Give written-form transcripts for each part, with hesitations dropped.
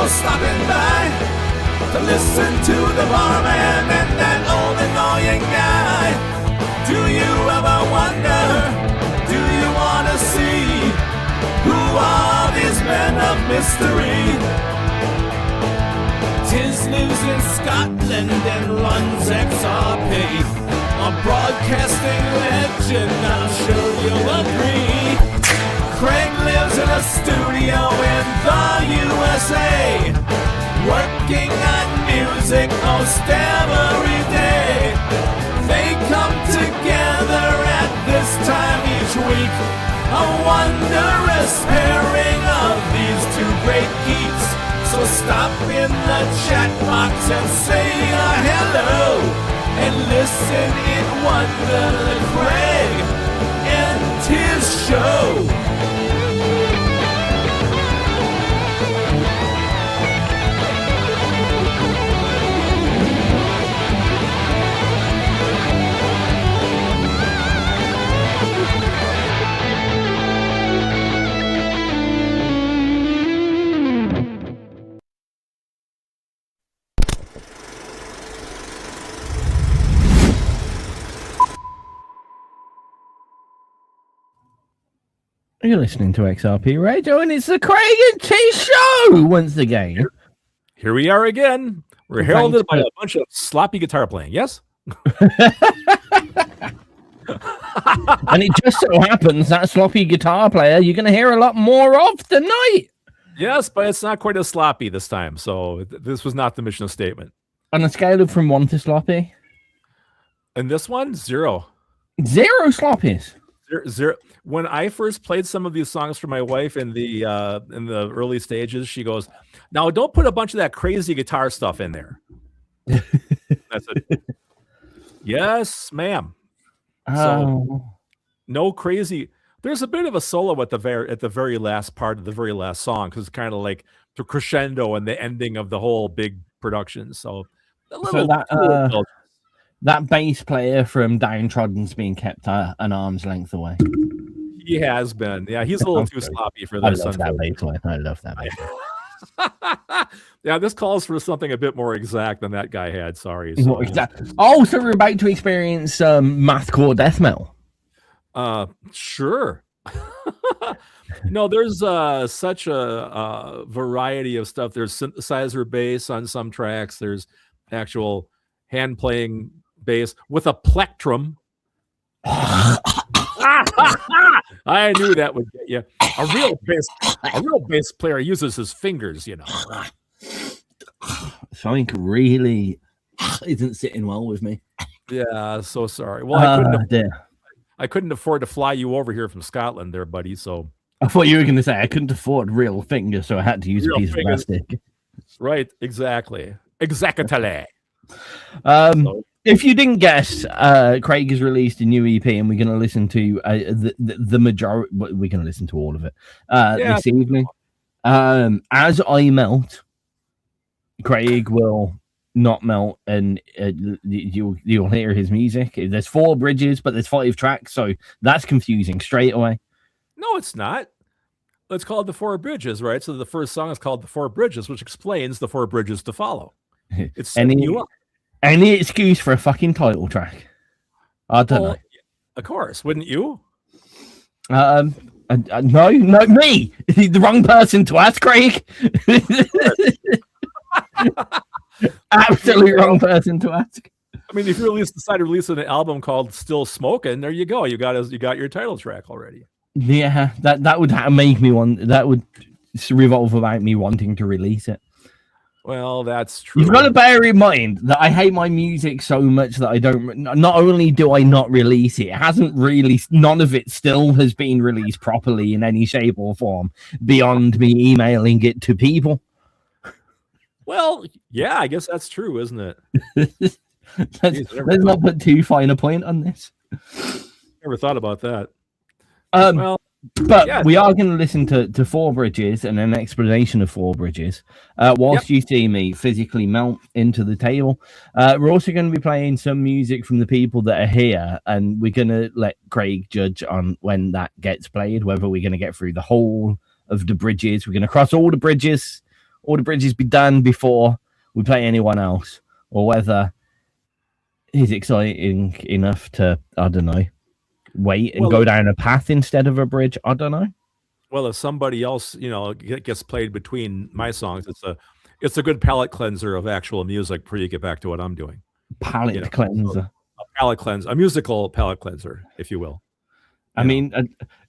for stopping by to listen to the barman and that old annoying guy. Do you ever wonder, do you want to see who are these men of mystery? Tizz lives in Scotland and runs XRP, a broadcasting legend, I'm sure you'll agree. Craig lives in a studio in the USA, working on music most every day. They come together at this time each week, a wondrous pairing of these two great geeks. So stop in the chat box and say hello, and listen in wonder to the Craig and Tizz show. You're listening to XRP Radio, and it's the Craig and Tizz show once again. Here we are again. We're heralded by a bunch of sloppy guitar playing. Yes? And it just so happens that sloppy guitar player you're going to hear a lot more of tonight. Yes, but it's not quite as sloppy this time. So this was not the mission statement. On a scale of from 1 to sloppy? And this one, 0. 0 sloppies. Zero. When I first played some of these songs for my wife in the early stages, she goes, "Now don't put a bunch of that crazy guitar stuff in there." I said, "Yes, ma'am." So no crazy. There's a bit of a solo at the very last part of the very last song, because it's kind of like the crescendo and the ending of the whole big production. So a little. That bass player from Downtrodden's being kept an arm's length away. He has been. Yeah, he's a little too sloppy for this. I love that bass player. I love that bass player. Yeah, this calls for something a bit more exact than that guy had. Sorry. So, oh, so we're about to experience mathcore death metal. Sure. No, there's such a variety of stuff. There's synthesizer bass on some tracks. There's actual hand playing bass with a plectrum. I knew that would get you. A real bass player uses his fingers, you know. Something really isn't sitting well with me. Yeah, so sorry. Well, I couldn't afford to fly you over here from Scotland there, buddy. So I thought you were going to say I couldn't afford real fingers, so I had to use a piece of plastic. Right, exactly. Exactly. If you didn't guess, Craig has released a new EP, and we're going to listen to the majority. We're going to listen to all of it this evening. As I melt, Craig will not melt, and you'll hear his music. There's 4 bridges, but there's 5 tracks, so that's confusing straight away. No, it's not. It's called The 4 Bridges, right? So the first song is called The 4 Bridges, which explains the 4 bridges to follow. It's setting you up. Any excuse for a fucking title track? I don't know. Of course, wouldn't you? No, not me. The wrong person to ask, Craig. Absolutely wrong person to ask. I mean, if you decide to release an album called "Still Smoking," there you go. You got your title track already. Yeah, that would make me want. That would revolve about me wanting to release it. Well, that's true. You've got to bear in mind that I hate my music so much that I don't. Not only do I not release it, it hasn't really. None of it still has been released properly in any shape or form beyond me emailing it to people. Well, yeah, I guess that's true, isn't it? Let's not put too fine a point on this. Never thought about that. We are going to listen to 4 bridges and an explanation of 4 bridges whilst you see me physically melt into the table. We're also going to be playing some music from the people that are here, and we're going to let Craig judge on when that gets played, whether we're going to get through the whole of the bridges. We're going to cross all the bridges, all the bridges be done before we play anyone else, or whether he's exciting enough to, I don't know, wait and go down a path instead of a bridge. I don't know. Well, if somebody else, gets played between my songs, it's a good palate cleanser of actual music before you get back to what I'm doing. Palate cleanser. A palate cleanser, a musical palate cleanser, if you will. I mean,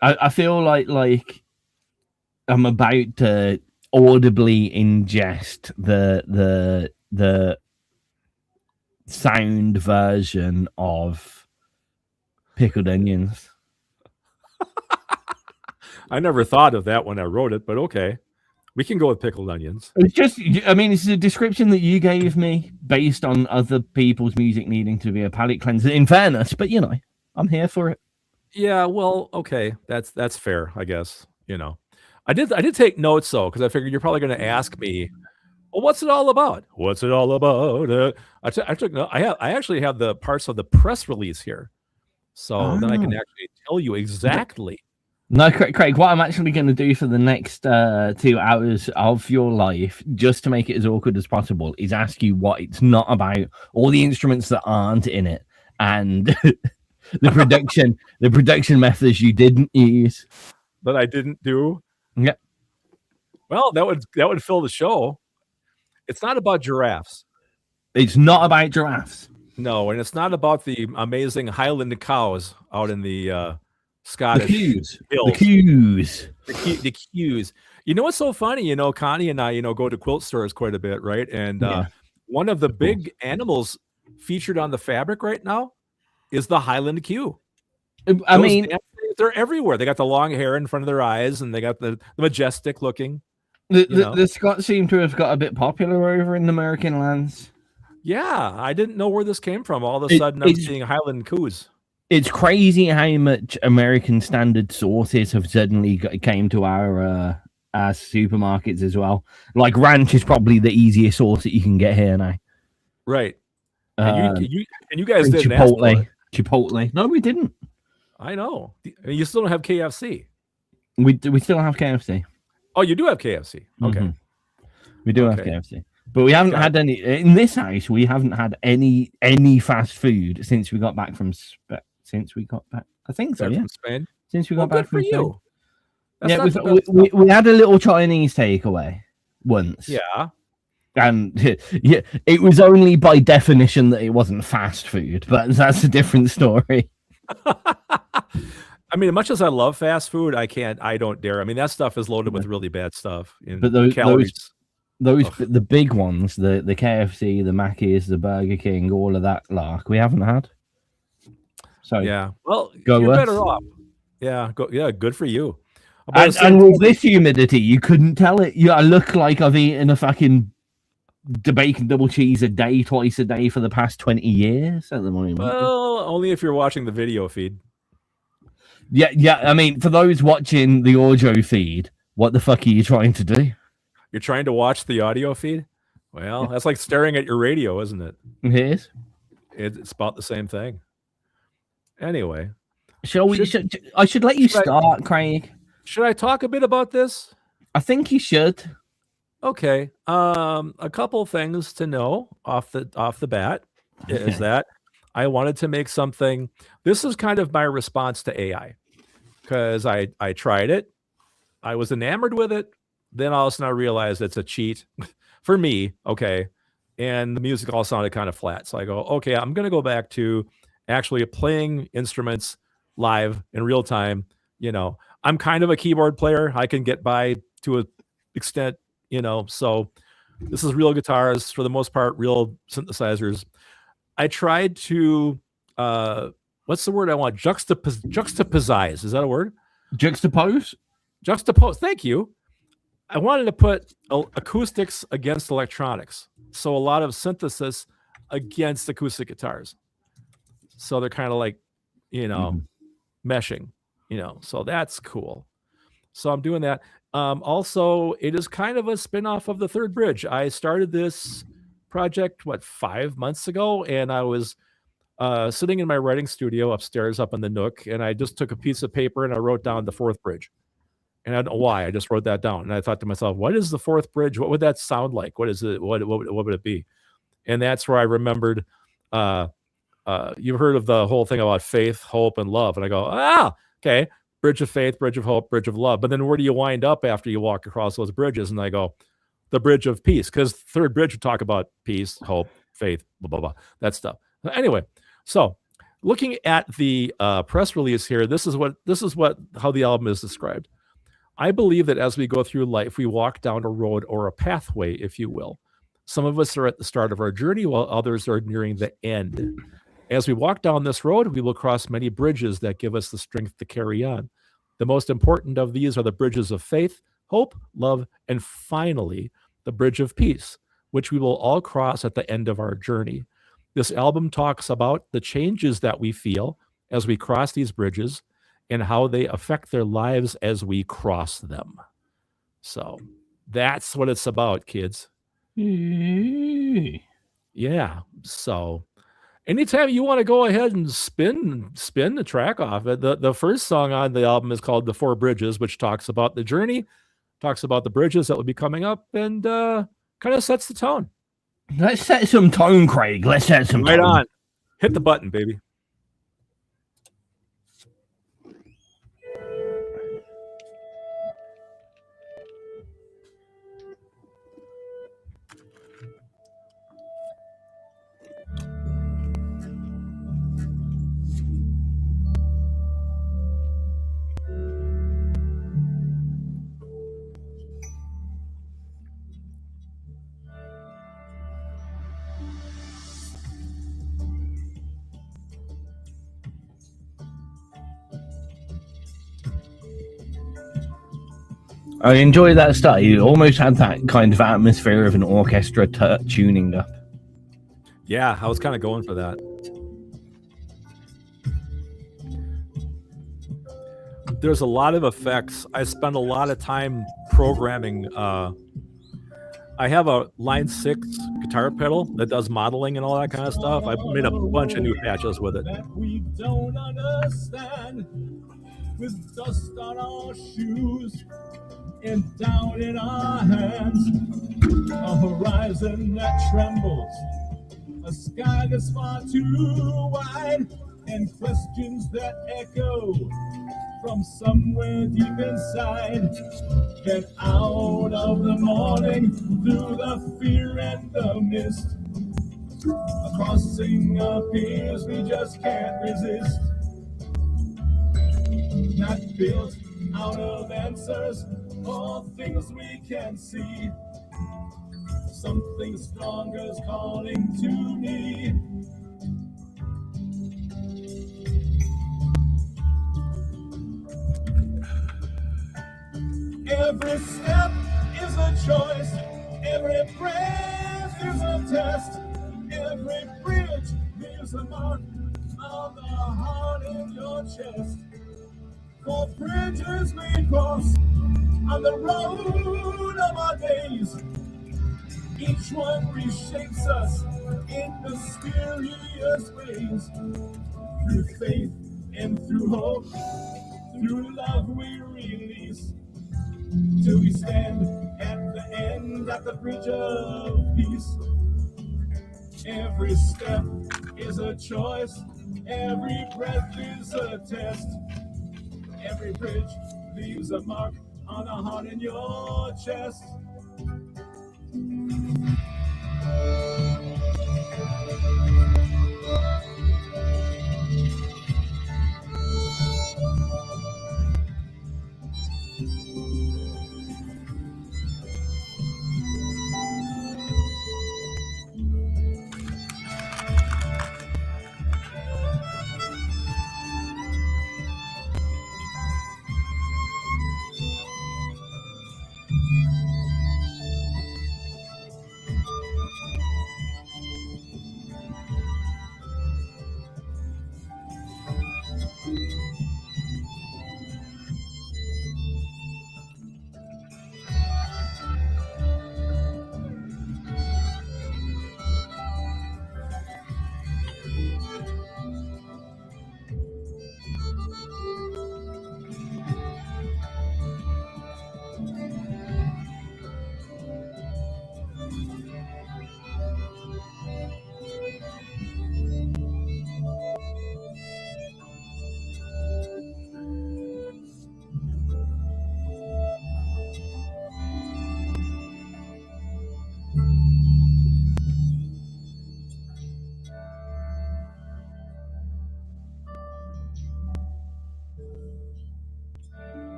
I feel like I'm about to audibly ingest the sound version of pickled onions. I never thought of that when I wrote it, but okay. We can go with pickled onions. It's just, I mean, it's a description that you gave me based on other people's music needing to be a palate cleanser, in fairness, but I'm here for it. Yeah, well, okay. That's fair, I guess. I did take notes though, because I figured you're probably going to ask me, well, what's it all about? What's it all about? I actually have the parts of the press release here. So then I can actually tell you exactly. No, Craig, what I'm actually going to do for the next 2 hours of your life, just to make it as awkward as possible, is ask you what it's not about, all the instruments that aren't in it, and the production methods you didn't use. That I didn't do? Yeah. Well, that would fill the show. It's not about giraffes. It's not about giraffes. No, and it's not about the amazing Highland cows out in the Scottish hills. The cues. You know what's so funny? Connie and I, go to quilt stores quite a bit, right? And one of the big animals featured on the fabric right now is the Highland cue. I mean, they're everywhere. They got the long hair in front of their eyes, and they got the majestic looking. The Scots seem to have got a bit popular over in the American lands. Yeah, I didn't know where this came from. All of a sudden, I'm seeing Highland coos. It's crazy how much American standard sauces have suddenly came to our supermarkets as well. Like ranch is probably the easiest sauce that you can get here now. Right. And you guys didn't Chipotle. ask for it. Chipotle. No, we didn't. I know. You still don't have KFC. We still have KFC. Oh, you do have KFC. Okay. Mm-hmm. We do have KFC. But we haven't had any in this house. We haven't had any fast food since we got back from since we got back. I think so. Yeah. From Spain. Since we got back from Spain. Yeah, we had a little Chinese takeaway once. Yeah. And yeah, it was only by definition that it wasn't fast food, but that's a different story. I mean, much as I love fast food, I don't dare. I mean, that stuff is loaded with really bad stuff. But calories. The big ones, the KFC, the Mackey's, the Burger King, all of that lark, we haven't had. So yeah, well, you're better off. Yeah, good for you. And with this humidity, you couldn't tell it. I look like I've eaten a fucking bacon double cheese a day, twice a day for the past 20 years at the moment. Well, only if you're watching the video feed. Yeah. I mean, for those watching the audio feed, what the fuck are you trying to do? You're trying to watch the audio feed? Well, that's like staring at your radio, isn't it? It is. It's about the same thing. Anyway. I should let you start, Craig. Should I talk a bit about this? I think you should. Okay. A couple things to know off the bat is that I wanted to make something. This is kind of my response to AI because I tried it. I was enamored with it. Then all of a sudden I realized it's a cheat for me. Okay. And the music all sounded kind of flat. So I go, okay, I'm going to go back to actually playing instruments live in real time. I'm kind of a keyboard player. I can get by to an extent, so this is real guitars for the most part, real synthesizers. I tried to, what's the word I want? Juxtapose. Is that a word? Juxtapose? Juxtapose. Thank you. I wanted to put acoustics against electronics. So a lot of synthesis against acoustic guitars. So they're kind of like, meshing, so that's cool. So I'm doing that. Also, it is kind of a spin-off of the Third Bridge. I started this project, 5 months ago, and I was sitting in my writing studio upstairs up in the Nook, and I just took a piece of paper and I wrote down the Fourth Bridge. And I don't know why. I just wrote that down. And I thought to myself, what is the fourth bridge? What would that sound like? What is it? What would it be? And that's where I remembered, you've heard of the whole thing about faith, hope, and love. And I go, okay. Bridge of faith, bridge of hope, bridge of love. But then where do you wind up after you walk across those bridges? And I go, the bridge of peace. Because third bridge would talk about peace, hope, faith, blah, blah, blah, that stuff. Anyway, so looking at the press release here, this is how the album is described. I believe that as we go through life, we walk down a road or a pathway, if you will. Some of us are at the start of our journey, while others are nearing the end. As we walk down this road, we will cross many bridges that give us the strength to carry on. The most important of these are the bridges of faith, hope, love, and finally, the bridge of peace, which we will all cross at the end of our journey. This album talks about the changes that we feel as we cross these bridges and how they affect their lives as we cross them. So that's what it's about, kids. Yeah. So anytime you want to go ahead and spin the track off it, the first song on the album is called The Four Bridges, which talks about the journey, talks about the bridges that will be coming up, and kind of sets the tone. Let's set some tone, Craig. Let's set some tone. Right on. Hit the button, baby. I enjoy that start. You almost had that kind of atmosphere of an orchestra tuning up. Yeah, I was kind of going for that. There's a lot of effects. I spend a lot of time programming. I have a Line 6 guitar pedal that does modeling and all that kind of stuff. I made a bunch of new patches with it. That we don't understand, with dust on our shoes and down in our hands, a horizon that trembles, a sky that's far too wide, and questions that echo from somewhere deep inside. Get out of the morning, through the fear and the mist, a crossing appears we just can't resist. Not built out of answers or things we can see. Something stronger's calling to me. Every step is a choice, every breath is a test, every bridge leaves a mark on the heart in your chest. For bridges we cross on the road of our days, each one reshapes us in mysterious ways. Through faith and through hope, through love we release, till we stand at the end, at the bridge of peace. Every step is a choice, every breath is a test, every bridge leaves a mark on the heart in your chest.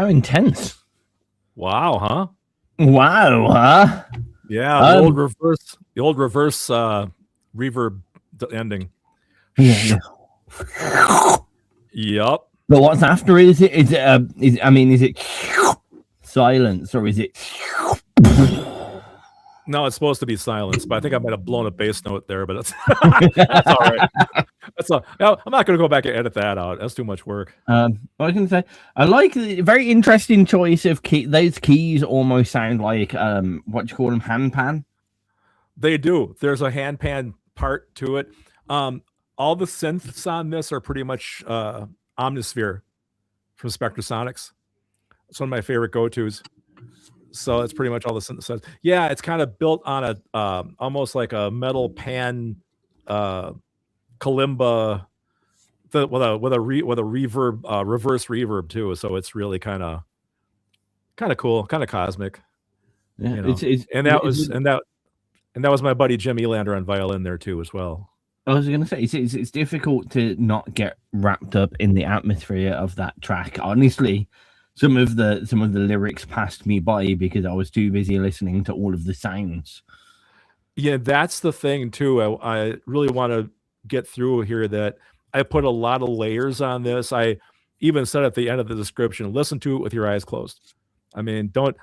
How intense. Wow, huh? Wow, huh? Yeah, the old reverse reverb ending. Yeah. Yep. But what's after it? Is it silence or is it? No, it's supposed to be silence, but I think I might have blown a bass note there, but that's, that's all right. I'm not going to go back and edit that out. That's too much work. I was going to say, I like the very interesting choice of key. Those keys almost sound like what do you call them, hand pan? They do. There's a hand pan part to it. All the synths on this are pretty much Omnisphere from Spectrasonics. It's one of my favorite go-tos. So it's pretty much all the synthesizers. Yeah, it's kind of built on a almost like a metal pan kalimba with a reverb, reverse reverb too. So it's really kind of cool, kind of cosmic. Yeah, you know? And that was my buddy Jim Elander on violin there too as well. I was going to say it's difficult to not get wrapped up in the atmosphere of that track. Honestly, some of the lyrics passed me by because I was too busy listening to all of the sounds. Yeah, that's the thing too. I really want to get through here that I put a lot of layers on this. I even said at the end of the description, listen to it with your eyes closed. I mean, don't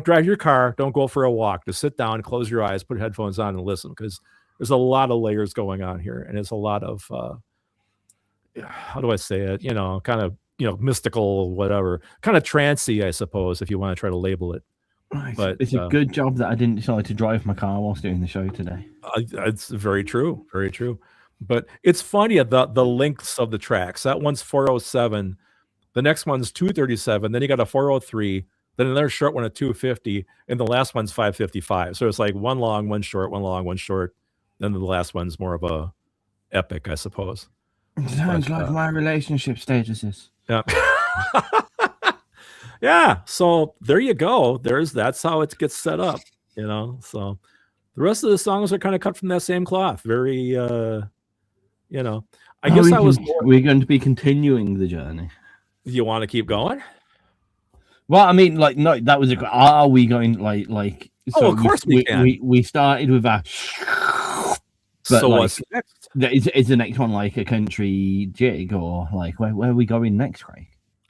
drive your car, don't go for a walk. Just sit down, close your eyes, put headphones on and listen, because there's a lot of layers going on here. And it's a lot of, how do I say it? Kind of, mystical, whatever, kind of trancey, I suppose, if you want to try to label it. Right. But it's a good job that I didn't decide to drive my car whilst doing the show today. It's very true. Very true. But it's funny, the lengths of the tracks. That one's 407. The next one's 237. Then you got a 403. Then another short one at 250. And the last one's 555. So it's like one long, one short, one long, one short. Then the last one's more of a epic, I suppose. Sounds like my relationship statuses. Yeah. Yeah. So there you go. That's how it gets set up, So the rest of the songs are kind of cut from that same cloth. Very, I guess we're going to be continuing the journey. You want to keep going? Well, I mean, no, that was are we going like? So of course we can. We started with a. But so what's next? Is the next one like a country jig, or like where are we going next, Craig?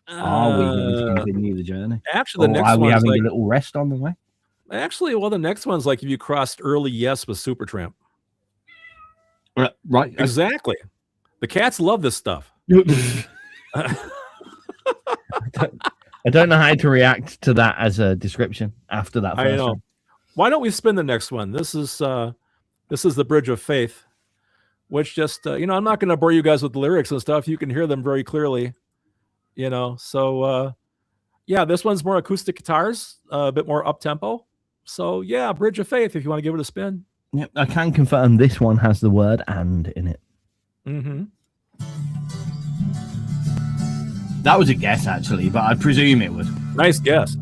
Are we going to continue the journey? Actually, the next are we one's having a little rest on the way? Actually, well, the next one's like if you crossed early Yes with Supertramp. Right. Exactly. The cats love this stuff. I don't know how to react to that as a description after that. I know. Why don't we spin the next one? This is the Bridge of Faith, which just I'm not going to bore you guys with the lyrics and stuff. You can hear them very clearly, So yeah, this one's more acoustic guitars, a bit more up tempo. So yeah, Bridge of Faith. If you want to give it a spin. Yep, I can confirm this one has the word "and" in it. Mm-hmm. That was a guess, actually, but I presume it was. Nice guess.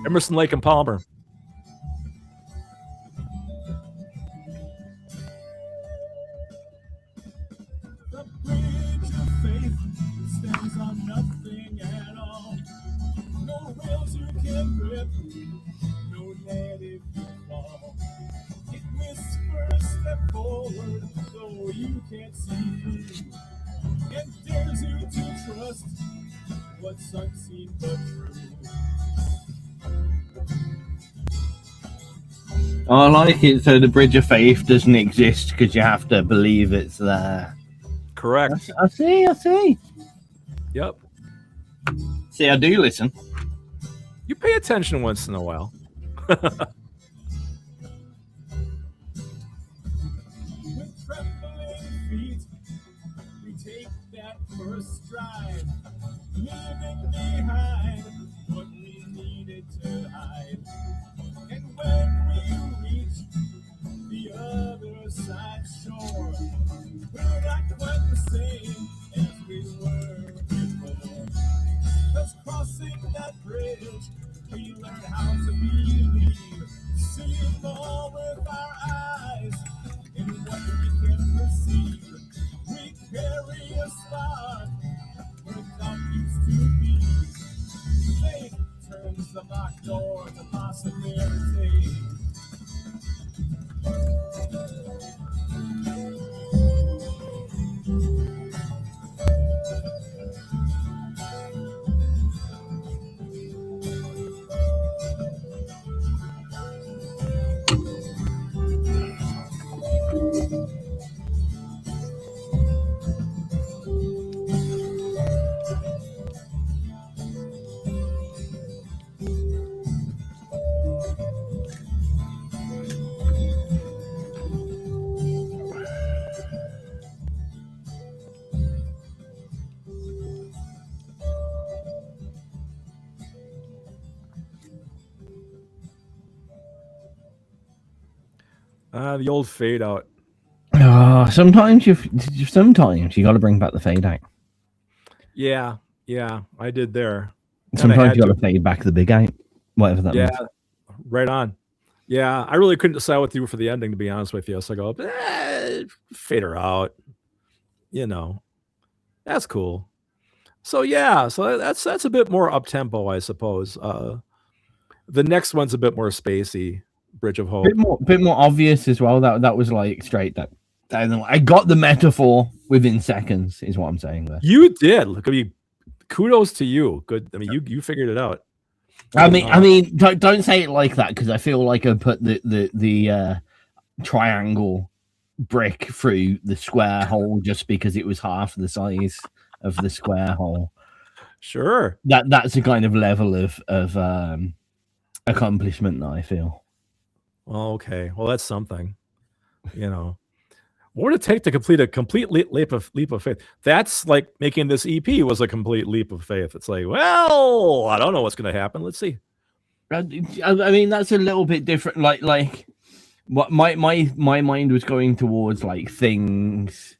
Emerson, Lake and Palmer. The bridge of faith stands on nothing at all. No rails you can grip, no net if you fall. It whispers step forward, though you can't see through, and dares you to trust what's unseen but true. I like it. So the Bridge of Faith doesn't exist because you have to believe it's there. Correct. I see. Yep. See, I do listen. You pay attention once in a while. With trembling feet, we take that first stride, leaving behind what we needed to hide. And when we reach the other side shore, we're not quite the same as we were before. 'Cause crossing that bridge, we learn how to believe, see it all with our eyes. The old fade out. Sometimes you got to bring back the fade out. Yeah, I did there. Sometimes you got to fade back the big out, whatever that means. Yeah, right on. Yeah, I really couldn't decide what to do for the ending, to be honest with you. So I go, fade her out. You know, that's cool. So yeah, so that's a bit more up tempo, I suppose. The next one's a bit more spacey. Bridge of Hope. Bit more obvious as well. That was like straight that. I got the metaphor within seconds, is what I'm saying there. You did. Look, I mean, kudos to you. Good. I mean, you figured it out. I mean, don't say it like that, because I feel like I put the triangle brick through the square hole just because it was half the size of the square hole. Sure. That's a kind of level of accomplishment that I feel. Well, okay. Well, that's something. You know, what would it take to complete a complete leap of faith? That's like making this EP was a complete leap of faith. It's like, well, I don't know what's going to happen. Let's see. I mean, that's a little bit different. Like what my mind was going towards, like things.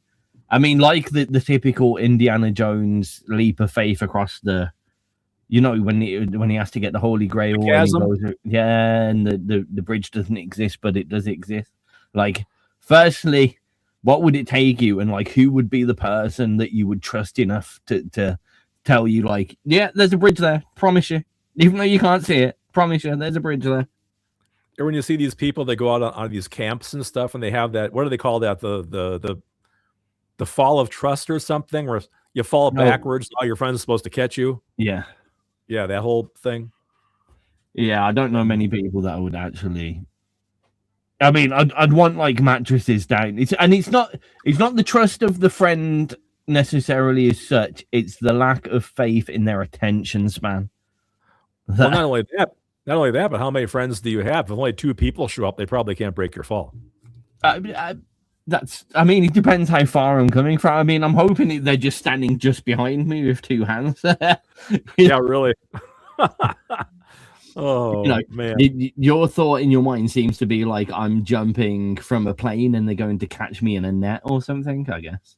I mean, like the typical Indiana Jones leap of faith across the, you know, when he has to get the Holy Grail, and the bridge doesn't exist, but it does exist. Like, firstly, what would it take you, and like who would be the person that you would trust enough to tell you, like, yeah, there's a bridge there, promise you, even though you can't see it, promise you, there's a bridge there. Or when you see these people that go out on these camps and stuff, and they have that, what do they call that? The fall of trust or something, where you fall backwards, all your friends are supposed to catch you. Yeah. Yeah, that whole thing. Yeah, I don't know many people that would actually. I mean, I'd want like mattresses down. It's not the trust of the friend necessarily as such. It's the lack of faith in their attention span. Well, not only that, but how many friends do you have? If only 2 people show up, they probably can't break your fall. I mean, it depends how far I'm coming from. I mean, I'm hoping they're just standing just behind me with 2 hands. Yeah, really. Oh, man. Your thought in your mind seems to be like I'm jumping from a plane and they're going to catch me in a net or something, I guess.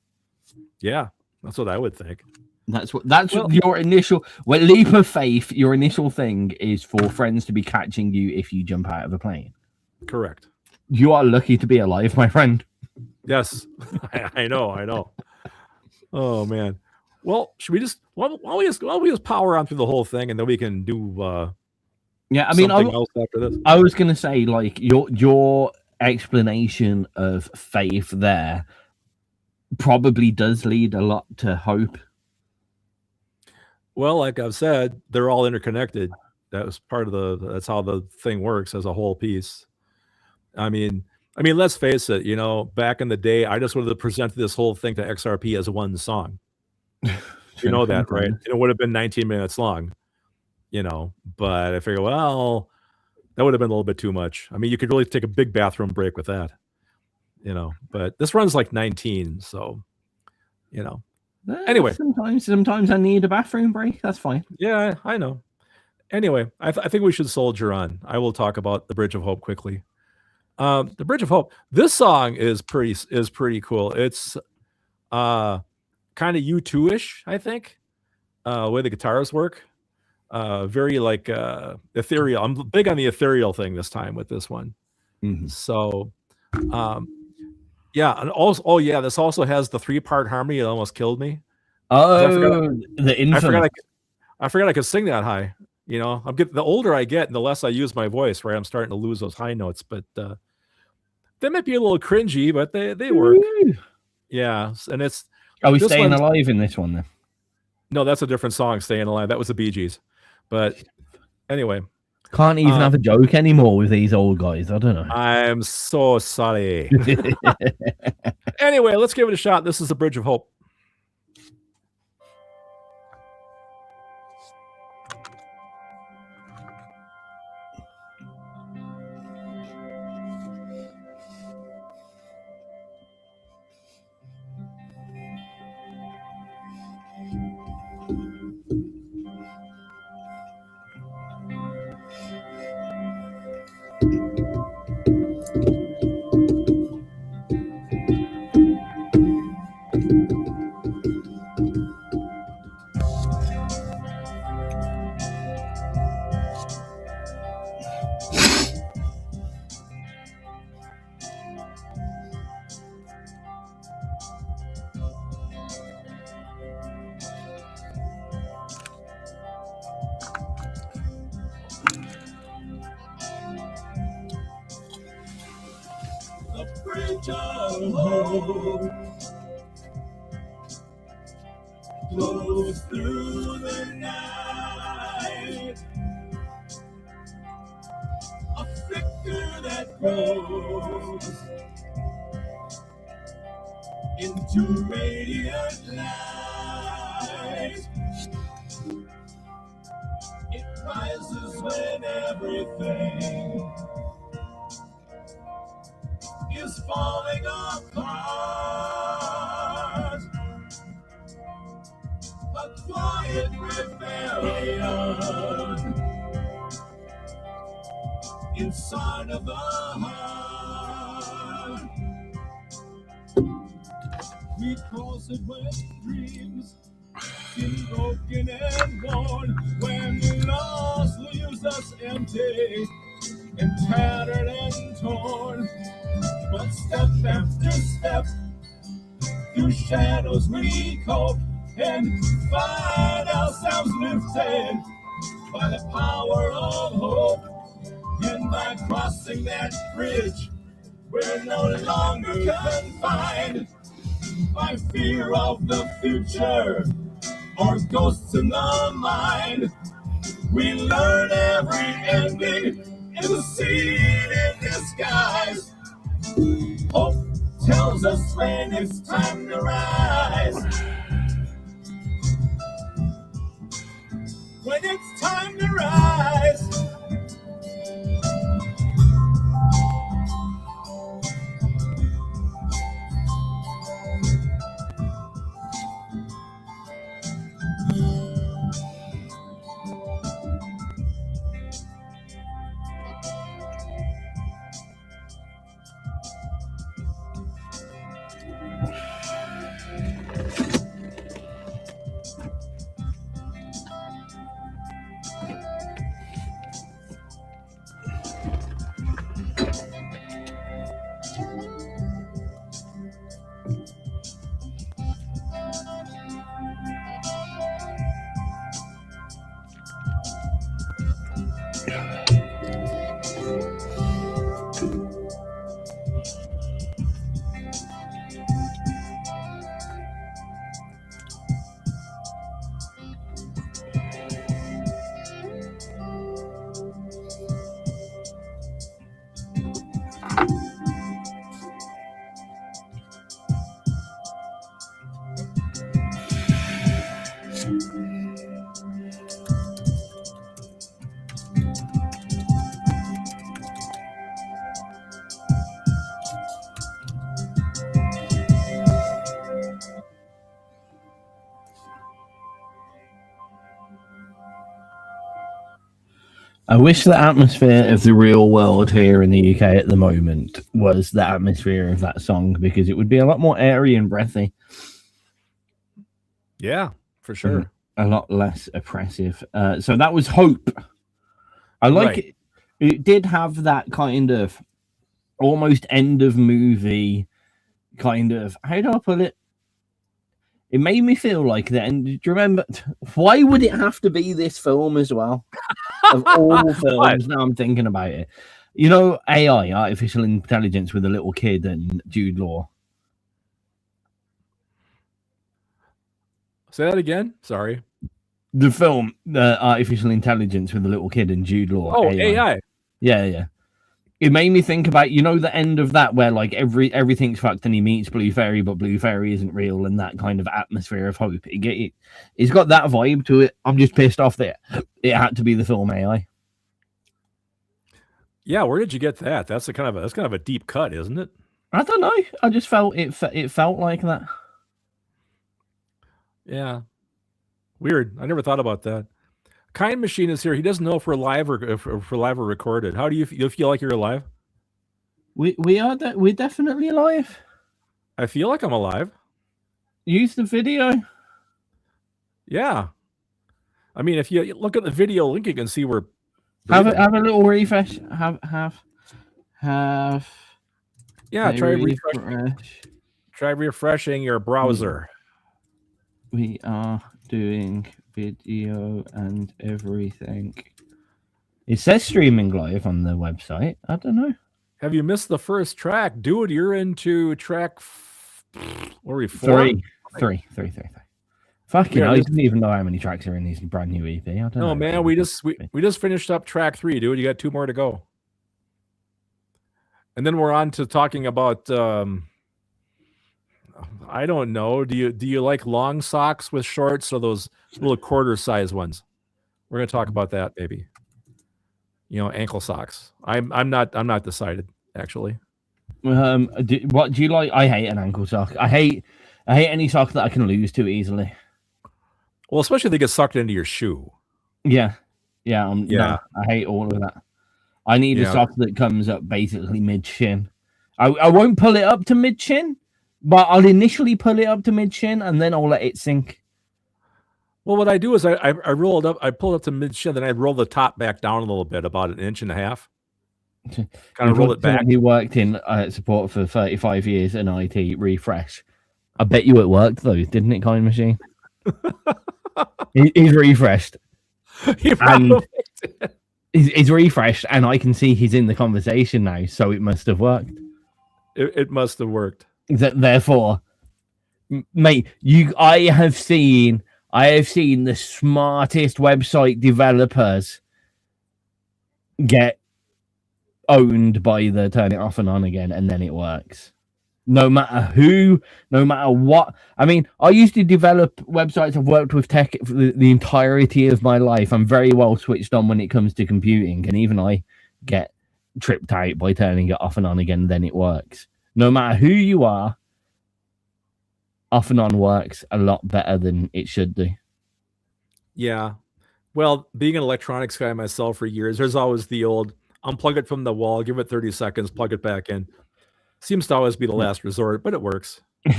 Yeah, that's what I would think. That's what your initial leap of faith. Your initial thing is for friends to be catching you if you jump out of a plane. Correct. You are lucky to be alive, my friend. Yes, I know. Oh man. Well, should we just why don't we just power on through the whole thing, and then we can do yeah, I mean, else after this. I was gonna say, like, your explanation of faith there probably does lead a lot to hope. Well, like I've said, they're all interconnected. That was part of that's how the thing works as a whole piece. I mean, let's face it, you know, back in the day, I just would have presented this whole thing to XRP as one song. You know that, right? It would have been 19 minutes long, you know, but I figured, well, that would have been a little bit too much. I mean, you could really take a big bathroom break with that, you know, but this runs like 19. So, you know, anyway. Sometimes I need a bathroom break. That's fine. Yeah, I know. Anyway, I think we should soldier on. I will talk about the Bridge of Hope quickly. The Bridge of Hope. This song is pretty cool. It's kind of U2-ish, I think. The way the guitars work. Very like ethereal. I'm big on the ethereal thing this time with this one. Mm-hmm. So yeah, and also this also has the 3-part harmony. It almost killed me. Oh, I forgot I could sing that high. You know, the older I get and the less I use my voice, right? I'm starting to lose those high notes, but they might be a little cringy, but they work. Yeah, and it's. Are we staying alive in this one then? No, that's a different song. Staying Alive. That was the Bee Gees. But anyway, can't even have a joke anymore with these old guys. I don't know. I'm so sorry. Anyway, let's give it a shot. This is the Bridge of Hope. bridge of hope glows through the night, a flicker that grows into radiant light. It rises when everything is falling apart. A quiet rebellion inside of the heart. We cross it when dreams seem broken and worn, when loss leaves us empty and tattered and torn. But step after step, through shadows we cope and find ourselves lifted by the power of hope. And by crossing that bridge, we're no longer confined by fear of the future or ghosts in the mind. We learn every ending is a seed in disguise. Hope tells us when it's time to rise. When it's time to rise. I wish the atmosphere of the real world here in the UK at the moment was the atmosphere of that song, because it would be a lot more airy and breathy. Yeah, for sure. A lot less oppressive. So that was Hope. I like it. It did have that kind of almost end of movie kind of, how do I put it? It made me feel like the end. Do you remember? Why would it have to be this film as well? Of all films, now I'm thinking about it. You know, AI, artificial intelligence, with a little kid and Jude Law. Say that again. Sorry. The film, artificial intelligence with a little kid and Jude Law. Oh, AI. Yeah. It made me think about, you know, the end of that where like everything's fucked and he meets Blue Fairy, but Blue Fairy isn't real, and that kind of atmosphere of hope. It's got that vibe to it. I'm just pissed off that it had to be the film AI. Yeah, where did you get that? That's kind of a deep cut, isn't it? I don't know. I just felt it felt like that. Yeah, weird. I never thought about that. Kind Machine is here. He doesn't know if we're live or recorded. How do you feel like you're alive? We're definitely alive. I feel like I'm alive. Use the video. Yeah, I mean, if you look at the video link, you can see we're breathing. Have a little refresh. Have. Yeah, try refreshing your browser. We are doing video and everything. It says streaming live on the website. I don't know. Have you missed the first track? Dude, you're into track... What are we, 4? Three. Fucking hell, I didn't even know how many tracks are in these brand new EP. I don't know. Man, we just finished up track 3, dude. You got 2 more to go. And then we're on to talking about I don't know. Do you like long socks with shorts or those little quarter size ones? We're gonna talk about that maybe. Ankle socks. I'm not decided actually. What do you like? I hate an ankle sock. I hate any sock that I can lose too easily. Well, especially if they get sucked into your shoe. Yeah. No, I hate all of that. I need a sock that comes up basically mid-shin. I won't pull it up to mid-shin, but I'll initially pull it up to mid-shin and then I'll let it sink. Well, what I do is I roll it up, I pull it up to mid-shin, then I roll the top back down a little bit, about 1.5 inches. Kind of roll it back. He worked in support for 35 years in IT refresh. I bet you it worked though, didn't it, Kind Machine? He's refreshed. He's refreshed, and I can see he's in the conversation now, so it must have worked. It must have worked. Therefore, mate, I have seen the smartest website developers get owned by the turn it off and on again, and then it works. No matter who, no matter what. I mean, I used to develop websites. I've worked with tech for the entirety of my life. I'm very well switched on when it comes to computing, and even I get tripped out by turning it off and on again, then it works. No matter who you are, off and on works a lot better than it should do. Yeah. Well, being an electronics guy myself for years, there's always the old unplug it from the wall, give it 30 seconds, plug it back in. Seems to always be the last resort, but it works. Well,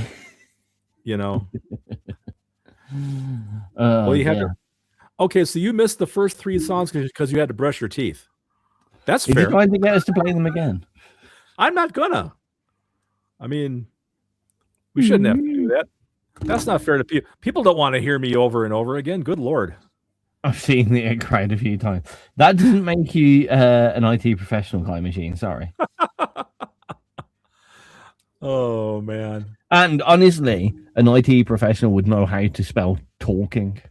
you had to. Okay, so you missed the first 3 songs because you had to brush your teeth. That's fair. Is he trying to get us to play them again? I'm not gonna. I mean, we shouldn't have to do that. That's not fair to people. People don't want to hear me over and over again. Good Lord. I've seen it quite a few times. That doesn't make you an IT professional, Kind Machine. Sorry. Oh, man. And honestly, an IT professional would know how to spell talking.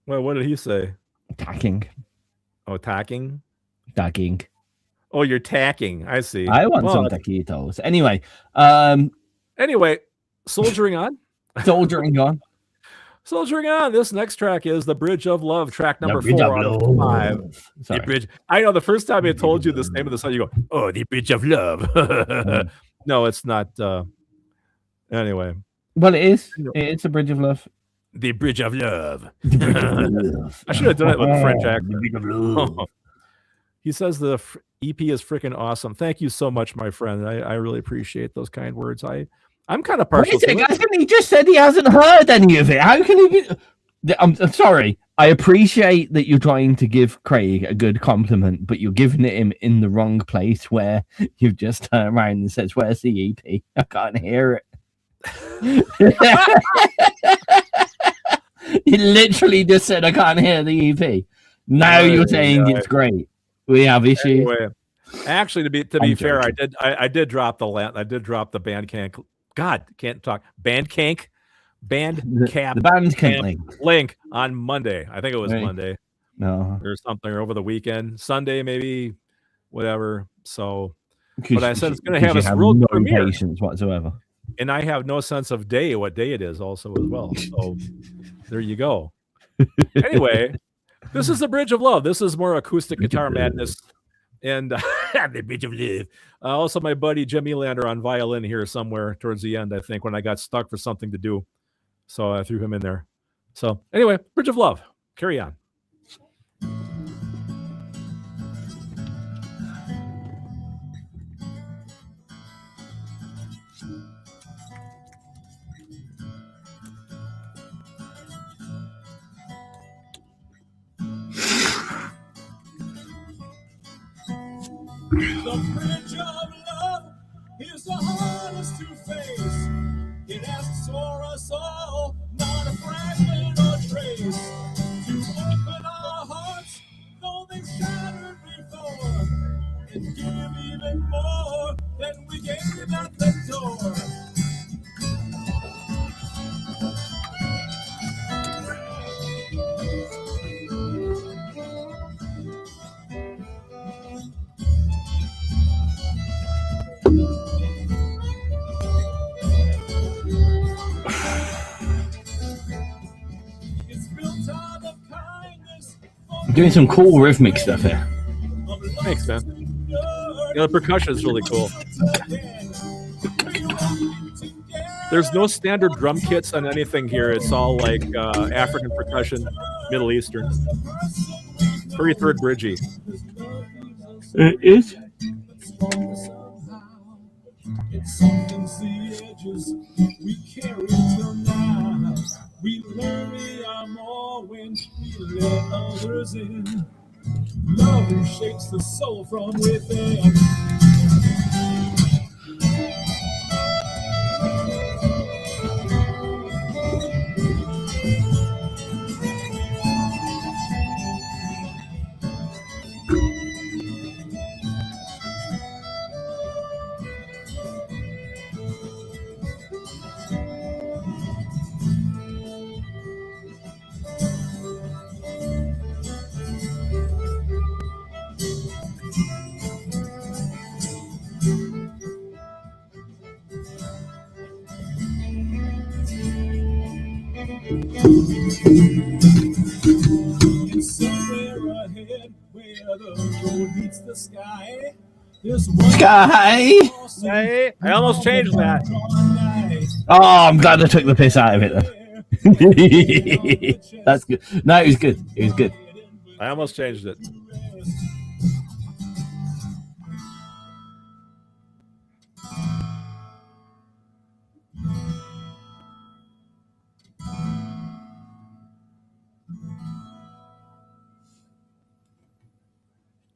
Well, what did he say? Tacking. Oh, tacking? Tacking. Oh, you're tacking. I see. I want some taquitos. Anyway. Anyway, soldiering on. Soldiering on. Soldiering on. This next track is The Bridge of Love, track number 4 out of 5. The Bridge. I know the first time I told you this name of the song, you go, oh, The Bridge of Love. No, it's not. Anyway. Well, it is. It's The Bridge of Love. The Bridge of Love. The Bridge of Love. I should have done it with a French accent. The Bridge of Love. He says the EP is freaking awesome. Thank you so much, my friend. I really appreciate those kind words. I'm kind of partial to it. He just said he hasn't heard any of it. How can he be? I'm sorry. I appreciate that you're trying to give Craig a good compliment, but you're giving it him in the wrong place where you've just turned around and said, where's the EP? I can't hear it. He literally just said, I can't hear the EP. Now you're saying it's great. We have issues. Anyway, actually, to be fair, I did drop the Bandcamp. God, can't talk. Bandcamp link on Monday. I think it was Monday. No, or something, or over the weekend, Sunday maybe, whatever. So, but I said it's going to have a real premiere. Patience whatsoever, and I have no sense of what day it is, also as well. So, there you go. Anyway, this is The Bridge of Love. This is more acoustic guitar madness. And The Bridge of Love. Also, my buddy Jim Elander on violin here somewhere towards the end, I think, when I got stuck for something to do. So I threw him in there. So anyway, Bridge of Love. Carry on. The bridge of love is the hardest to face. It asks for us all, not a fragment or trace, to open our hearts, though they've shattered before, and give the Doing some cool rhythmic stuff here. Thanks, man. The percussion is really cool. There's no standard drum kits on anything here. It's all like African percussion, Middle Eastern. Very third bridgey. It is. We carry till now. We learn we are more when we let others in. Love shakes the soul from within. Somewhere ahead where the road meets the sky. Sky! Hey, I almost changed that. Oh, I'm glad I took the piss out of it though. That's good. No, it was good. It was good. I almost changed it.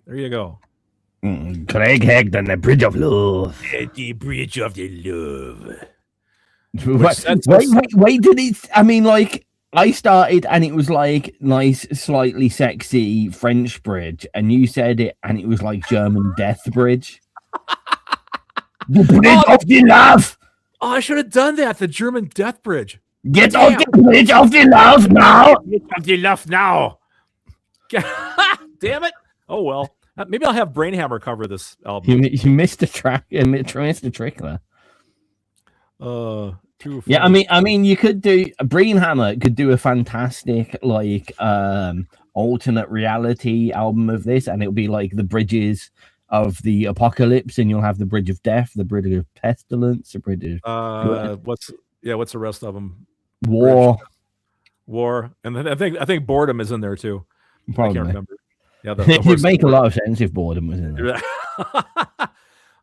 There you go. Craig Hecht on the Bridge of Love. The Bridge of the Love. Wait, did it? I mean, like, I started and it was like nice, slightly sexy French bridge, and you said it and it was like German death bridge. The Bridge of the Love. Oh, I should have done that. The German death bridge. Get off the Bridge of the Love now. Bridge of the Love now. Damn it. Oh, well. Maybe I'll have Brainhammer cover this album. You missed a track. You missed a trick there. Yeah, I mean, you could do Brainhammer could do a fantastic like alternate reality album of this, and it'll be like the bridges of the apocalypse, and you'll have the Bridge of Death, the Bridge of Pestilence, the Bridge of what's the rest of them? War, and then I think Boredom is in there too. Probably. I can't remember. Yeah, it would make a lot of sense if Boredom was in there.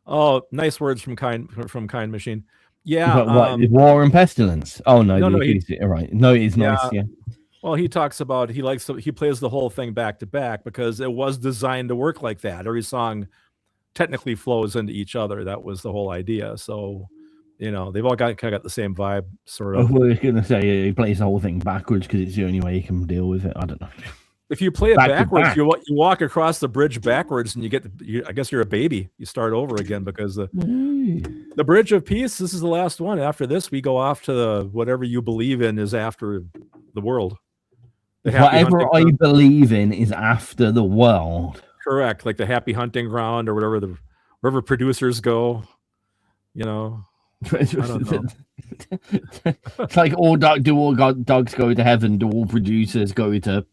Oh, nice words from Kind Machine. Yeah, what, War and Pestilence. Oh no, he's right. No, it's nice. Yeah. Well, he talks about he plays the whole thing back to back because it was designed to work like that. Every song technically flows into each other. That was the whole idea. So, they've all kind of got the same vibe, sort of. I was gonna say he plays the whole thing backwards because it's the only way you can deal with it. I don't know. If you play it backwards, you walk across the bridge backwards, and I guess you're a baby. You start over again because the Bridge of Peace. This is the last one. After this, we go off to whatever you believe in is after the world. Whatever I believe in is after the world. Correct, like the happy hunting ground or wherever producers go. I don't know. It's like all dogs go to heaven. Do all producers go to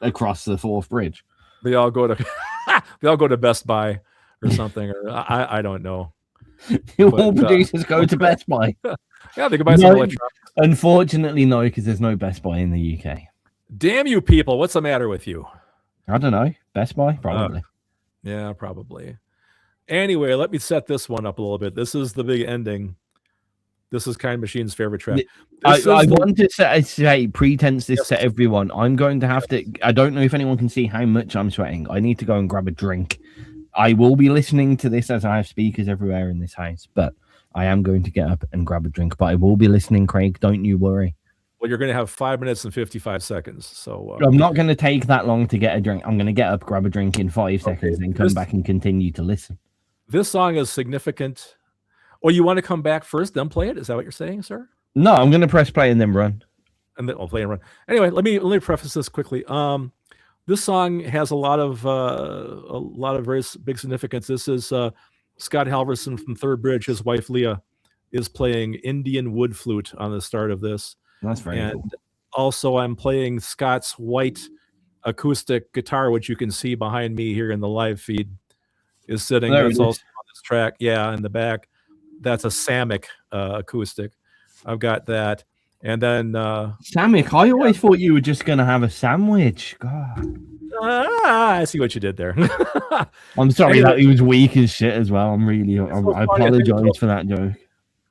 across the fourth bridge? They all go to Best Buy or something, or I don't know. All producers go to Best Buy. Yeah, they can buy some electronics. Unfortunately, no, because there's no Best Buy in the UK. Damn you people! What's the matter with you? I don't know. Best Buy, probably. Yeah, probably. Anyway, let me set this one up a little bit. This is the big ending. This is Kind Machine's favorite track. I want to say pretense this to everyone. I'm going to have to. I don't know if anyone can see how much I'm sweating. I need to go and grab a drink. I will be listening to this as I have speakers everywhere in this house, but I am going to get up and grab a drink. But I will be listening, Craig. Don't you worry. Well, you're going to have 5 minutes and 55 seconds. So I'm not going to take that long to get a drink. I'm going to get up, grab a drink in 5 seconds, then come back and continue to listen. This song is significant. Oh, you want to come back first, then play it? Is that what you're saying, sir? No, I'm going to press play and then run. And then I'll play and run. Anyway, let me preface this quickly. This song has a lot of very big significance. This is Scott Halverson from Third Bridge. His wife Leah is playing Indian wood flute on the start of this. That's very cool. Also, I'm playing Scott's white acoustic guitar, which you can see behind me here in the live feed, is sitting. There That's also on this track. Yeah, in the back. That's a Samick acoustic. I've got that. And then Samick, I always thought you were just gonna have a sandwich. God. I see what you did there. I'm sorry Anyway. that he was weak as shit as well. I apologize for that joke.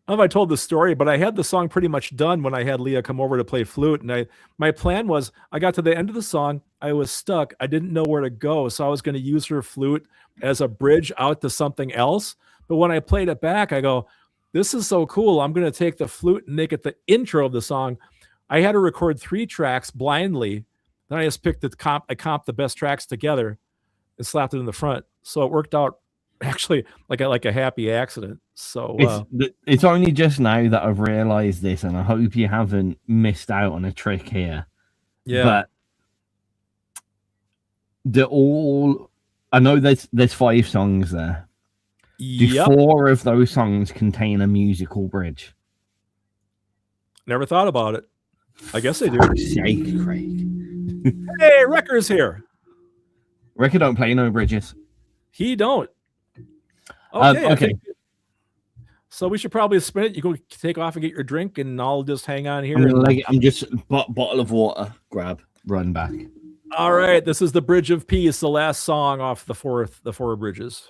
I don't know if I told the story, but I had the song pretty much done when I had Leah come over to play flute. And my plan was I got to the end of the song. I was stuck. I didn't know where to go. So I was going to use her flute as a bridge out to something else. But when I played it back, I go, this is so cool. I'm going to take the flute and make it the intro of the song. I had to record 3 tracks blindly. Then I just picked I comped the best tracks together and slapped it in the front. So it worked out actually like a happy accident. So it's only just now that I've realized this, and I hope you haven't missed out on a trick here. Yeah. But I know there's 5 songs there. Yep. Do 4 of those songs contain a musical bridge? Never thought about it. I guess they do. Fuck's sake, Craig. Hey, Wrecker's here. Wrecker don't play no bridges. He don't. Okay. Okay. So we should probably spin it. You go take off and get your drink, and I'll just hang on here. I'm just bottle of water. Grab, run back. All right. This is the Bridge of Peace, the last song off the 4 bridges.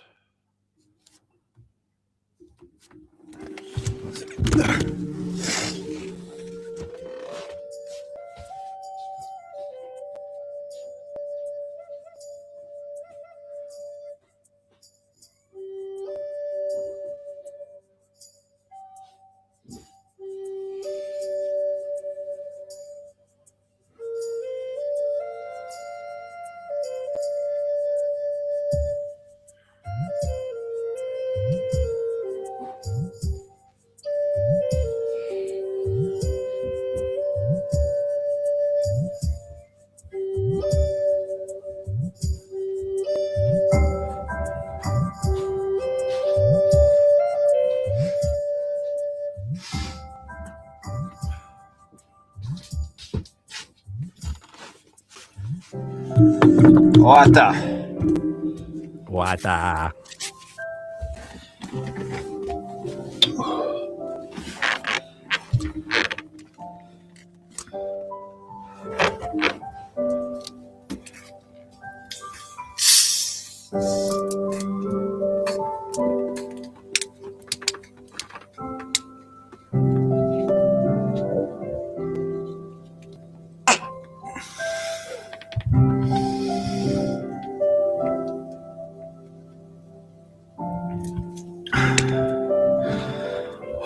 Wata.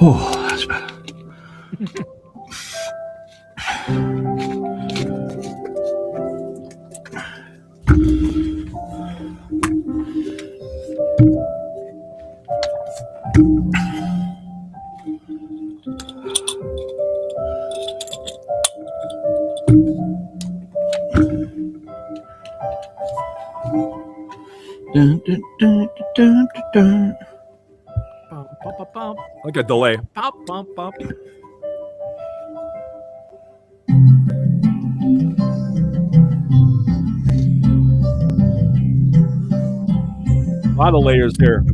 Oh, that's better. Dun, dun, dun, dun, dun, dun. Like a delay. Pop, pop, pop. A lot of layers here.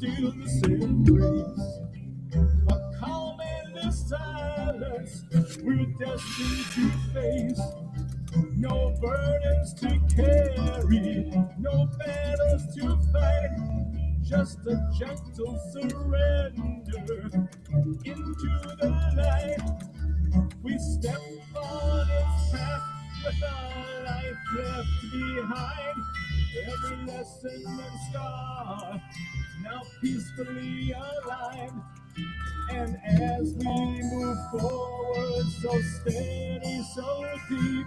Still the same place, a calm and a silence we're destined to face. No burdens to carry, no battles to fight, just a gentle surrender into the light. We step on its path with our life left behind. Every lesson and scar now peacefully aligned. And as we move forward so steady, so deep,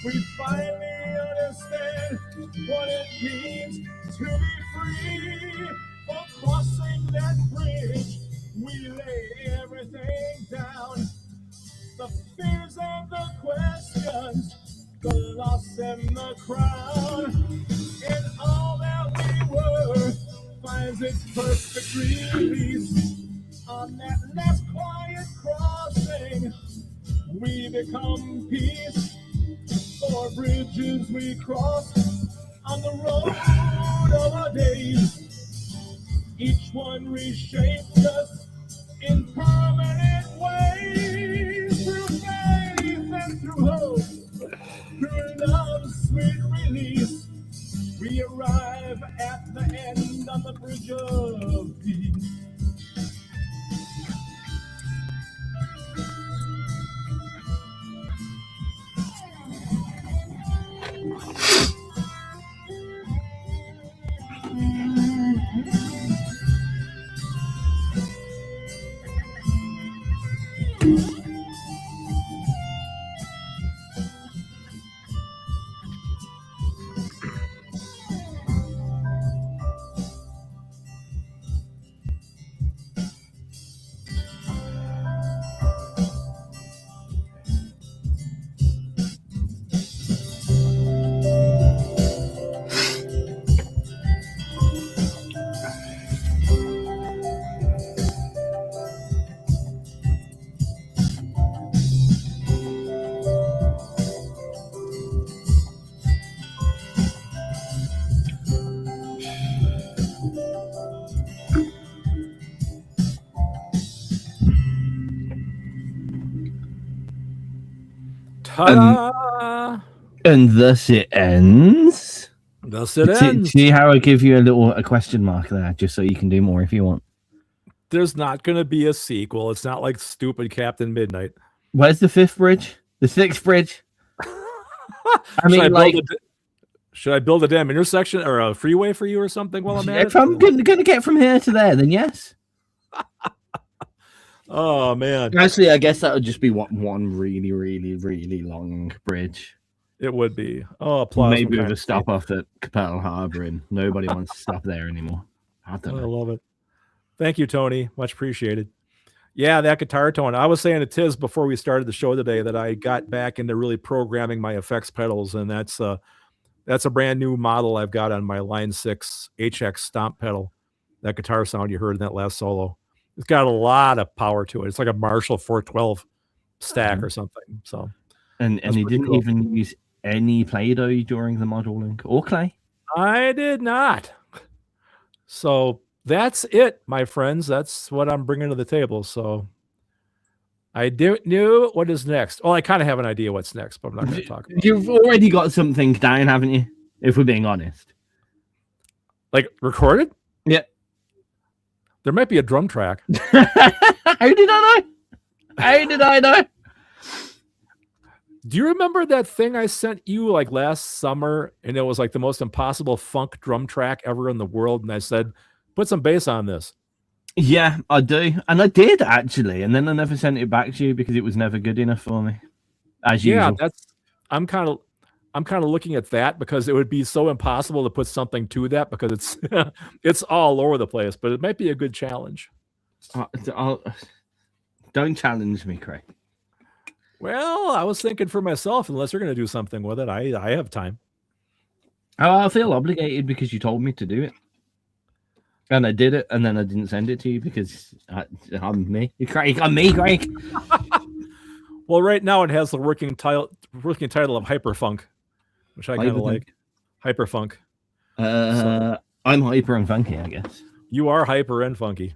we finally understand what it means to be free. For crossing that bridge, we lay everything down. The fears and the questions, the loss and the crown, and all that we were finds its perfect release. On that last quiet crossing, we become peace. 4 bridges we cross on the road of our days. Each one reshaped us in permanent ways. Through faith and through hope, through love's sweet release, we arrive at the end on the bridge of peace. And thus it ends. Thus it ends. See how I give you a question mark there, just so you can do more if you want. There's not going to be a sequel. It's not like stupid Captain Midnight. Where's the 5th bridge? The 6th bridge? I mean, should I build a damn intersection or a freeway for you or something while I'm at it? If I'm going to get from here to there, then yes. Oh, man. Actually, I guess that would just be one really, really, really long bridge. It would be. Oh, plus maybe with a stop off at Capel Harbor, and nobody wants to stop there anymore. I love it. Thank you, Tony. Much appreciated. Yeah, that guitar tone. I was saying to Tiz before we started the show today that I got back into really programming my effects pedals, and that's a brand new model I've got on my Line 6 HX stomp pedal. That guitar sound you heard in that last solo. It's got a lot of power to it. It's like a Marshall 412 stack or something. So, and he didn't even use any Play-Doh during the modeling or clay. I did not. So that's it, my friends. That's what I'm bringing to the table. So I knew what is next. Well, I kind of have an idea what's next, but I'm not going to talk about it. You've already got something down, haven't you? If we're being honest. Like recorded? Yeah. There might be a drum track. How did I know? Do you remember that thing I sent you like last summer? And it was like the most impossible funk drum track ever in the world. And I said, put some bass on this. Yeah, I do. And I did actually. And then I never sent it back to you because it was never good enough for me. As usual. Yeah, I'm kind of looking at that because it would be so impossible to put something to that because it's it's all over the place, but it might be a good challenge. Don't challenge me, Craig. Well, I was thinking for myself, unless you're going to do something with it, I have time. Oh, I feel obligated because you told me to do it. And I did it, and then I didn't send it to you because I'm me. Craig, I'm me, Craig. Well, right now it has the working title of Hyperfunk, which I kind of like. Hyperfunk. I'm hyper and funky, I guess. You are hyper and funky.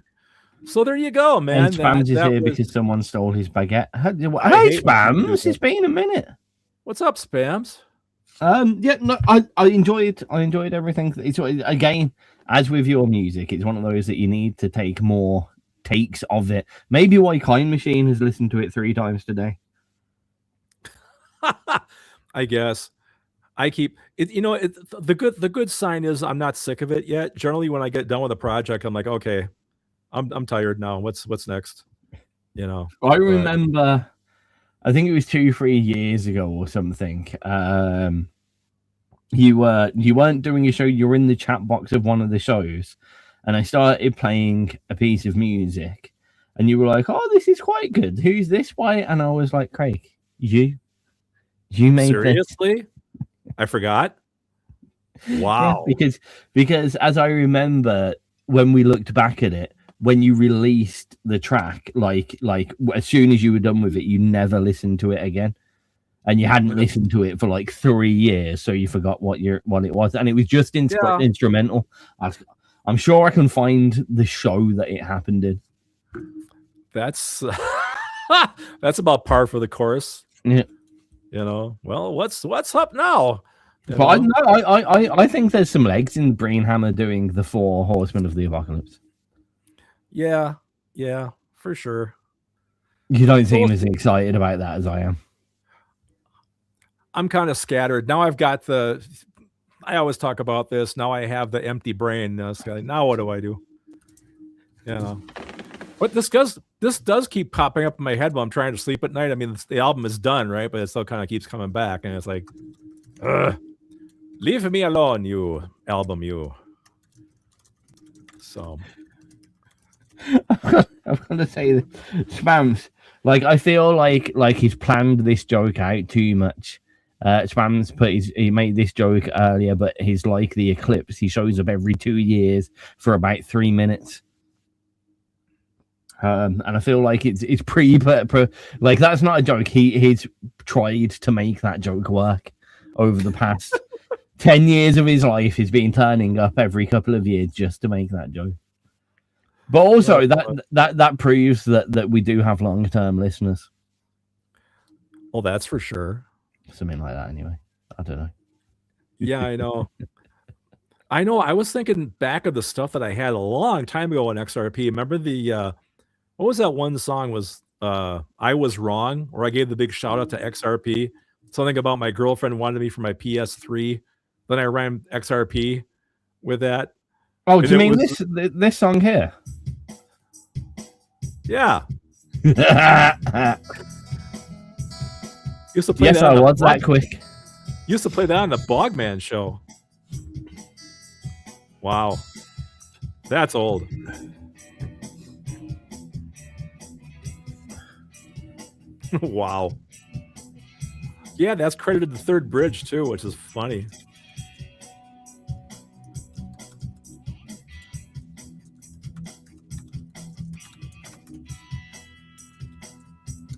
So there you go, man. And Spams is here because someone stole his baguette. Hey, Spams, it's been a minute. What's up, Spams? Yeah, no, I enjoyed everything. It's again, as with your music, it's one of those that you need to take more takes of it. Maybe why Kind Machine has listened to it 3 times today. I guess I keep it. You know, the good sign is I'm not sick of it yet. Generally, when I get done with a project, I'm like, okay, I'm tired now. What's next? You know, I remember, I think it was 2-3 years ago or something. You weren't doing a show. You were in the chat box of one of the shows, and I started playing a piece of music, and you were like, "Oh, this is quite good. Who's this by?" And I was like, "Craig, you made seriously? This? I forgot. Wow. Yeah, because as I remember when we looked back at it, when you released the track, like as soon as you were done with it, you never listened to it again, and you hadn't listened to it for like 3 years, so you forgot what it was, and it was just instrumental. I'm sure I can find the show that it happened in. That's that's about par for the course. Yeah. You know, well, what's up now? But I think there's some legs in Brainhammer doing the 4 Horsemen of the Apocalypse. Yeah, for sure. You don't seem as excited about that as I am. I'm kind of scattered. Now I've got I always talk about this. Now I have the empty brain. Now what do I do? You know, but this does keep popping up in my head while I'm trying to sleep at night. I mean, the album is done, right? But it still kind of keeps coming back. And it's like, leave me alone, you album, you. So I'm gonna say that Spams, like, I feel like he's planned this joke out too much. Spams he made this joke earlier, but he's like the eclipse. He shows up every 2 years for about 3 minutes. And I feel like it's like, that's not a joke. He's tried to make that joke work over the past 10 years of his life. He's been turning up every couple of years just to make that joke. But also that proves that we do have long-term listeners. Well, that's for sure. Something like that, anyway. I don't know. Yeah, I know. I was thinking back of the stuff that I had a long time ago on XRP. Remember what was that one song? Was I Was Wrong, where I gave the big shout out to XRP. Something about my girlfriend wanted me for my PS3. Then I ran XRP with that. Oh, do you mean this song here? Yeah. Used to play yes, I was that quick. Used to play that on the Bogman show. Wow. That's old. Wow. Yeah, that's credited to Third Bridge too, which is funny.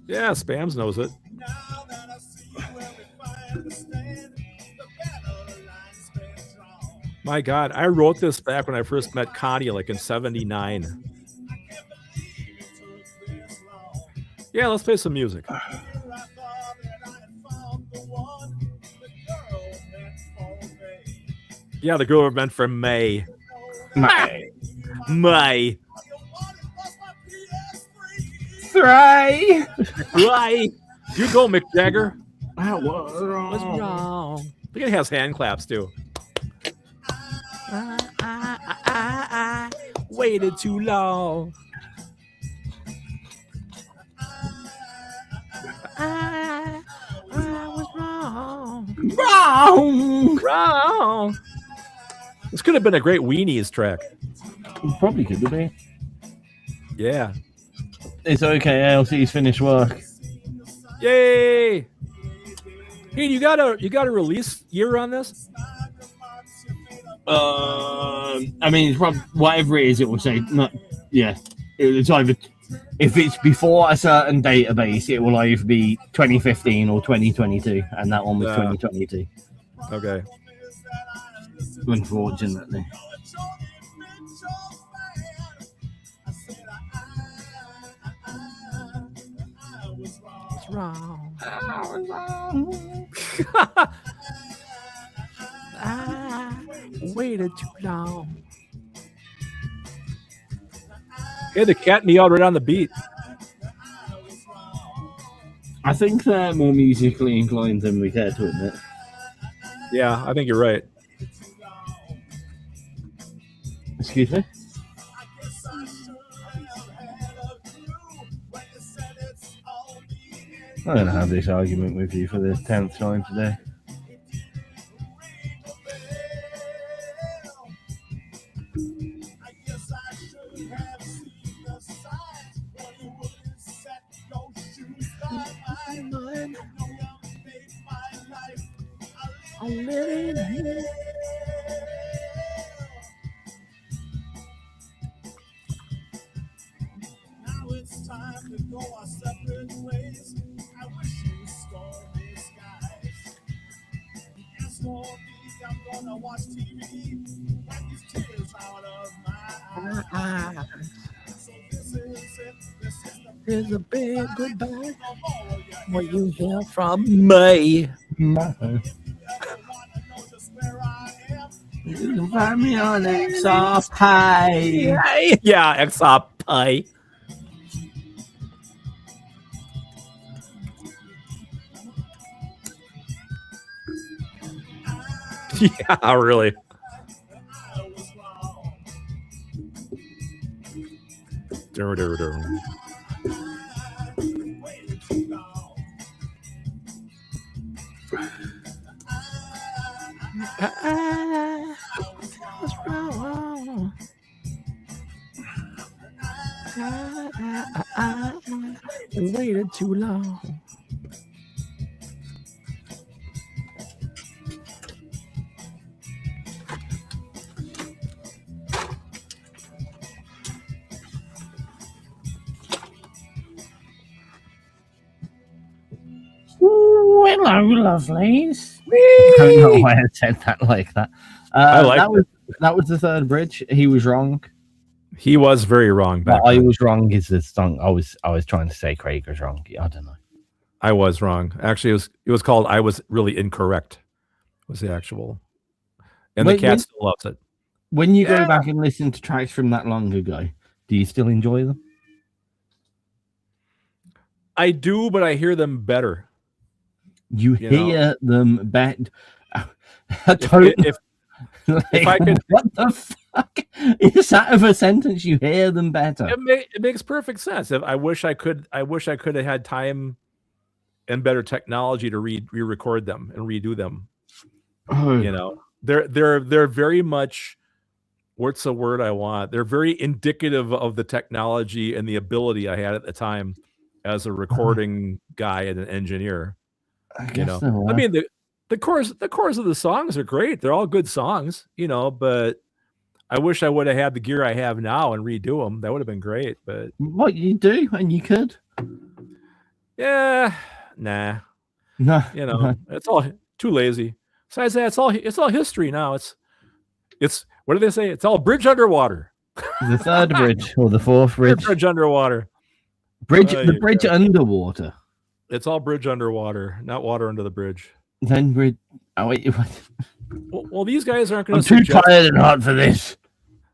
Yeah, Spams knows it. My God, I wrote this back when I first met Connie, like in '79. Yeah, let's play some music. Yeah, the girl meant for May. May. Right. You go, Mick Jagger. That was wrong. What's wrong? I think it has hand claps too. I waited too long. I was wrong. Wrong. This could have been a great Weenies track. Probably could have been. Yeah. It's okay. ALC's finished work. Yay! Hey, you got a release year on this? I mean, it's probably, whatever it is, it will say. Not, yeah, it's either, if it's before a certain database, it will either be 2015 or 2022, and that one was 2022. Okay. Unfortunately. What's wrong? I waited too long. Hey, the cat meowed right on the beat. I think they're more musically inclined than we care to admit. Yeah, I think you're right. Excuse me? I'm going to have this argument with you for the 10th time today. Watch TV, wipe these tears out of my eyes. So this is it. This is the Here's a big goodbye. What you hear from me? No. You can find me on XRP. Yeah, XRP. Yeah, really. I waited too long. Hello, lovelies. I don't know why I said that like that. That was the third bridge. He was wrong. He was very wrong. But I was wrong is the song. I was trying to say Craig was wrong. I don't know. I was wrong. Actually, it was called I Was Really Incorrect. Was the actual. And the cat still loves it. When you go back and listen to tracks from that long ago, do you still enjoy them? I do, but I hear them better. You hear them better. If I could, what the fuck is that of a sentence? You hear them better. It makes perfect sense. I wish I could have had time and better technology to re-record them and redo them. Oh. You know, they're very much. What's the word I want? They're very indicative of the technology and the ability I had at the time as a recording guy and an engineer. I mean, the chorus of the songs are great. They're all good songs, but I wish I would have had the gear I have now and redo them. That would have been great. But what you do, and you could. Yeah, nah. No, it's all too lazy. Besides that, it's all history now. It's what do they say? It's all bridge underwater. The third bridge or the fourth bridge? Bridge underwater. The bridge underwater. It's all bridge underwater, not water under the bridge. Then bridge. Oh wait. Well, these guys aren't going to. I'm too tired and hot for this.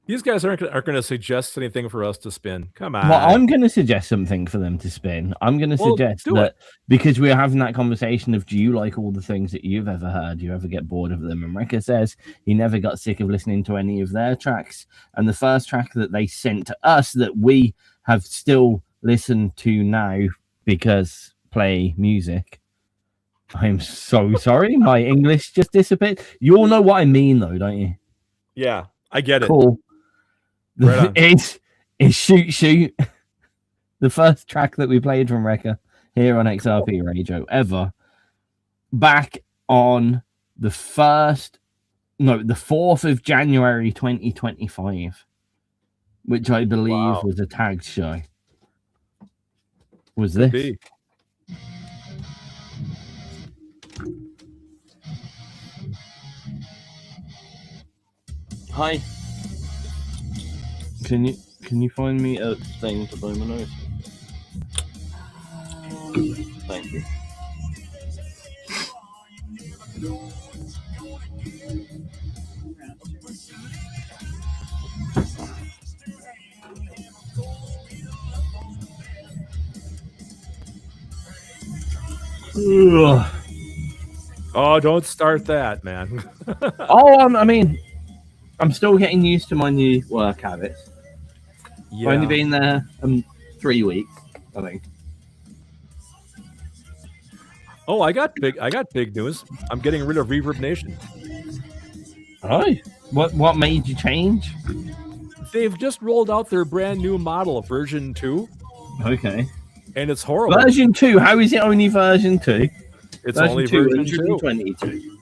These guys aren't going to suggest anything for us to spin. Come on. Well, I'm going to suggest something for them to spin. I'm going to suggest that because we're having that conversation of do you like all the things that you've ever heard? Do you ever get bored of them? And Rekka says he never got sick of listening to any of their tracks. And the first track that they sent to us that we have still listened to now because play music. I'm so sorry. My English just disappeared. You all know what I mean, though, don't you? Yeah, I get it. Cool. Right it's Shoot Shoot, the first track that we played from Rekka here on XRP Radio ever, back on the 4th of January 2025, which I believe was a tagged show. Was this? Be. Hi. Can you find me a thing to blow my nose? Thank you. Oh, don't start that, man. I'm still getting used to my new work habits. Yeah. I've only been there 3 weeks, I think. Oh, I got big news. I'm getting rid of Reverb Nation. Oh, what made you change? They've just rolled out their brand new model, version 2. Okay. And it's horrible. Version 2? How is it only version 2? It's only version 222.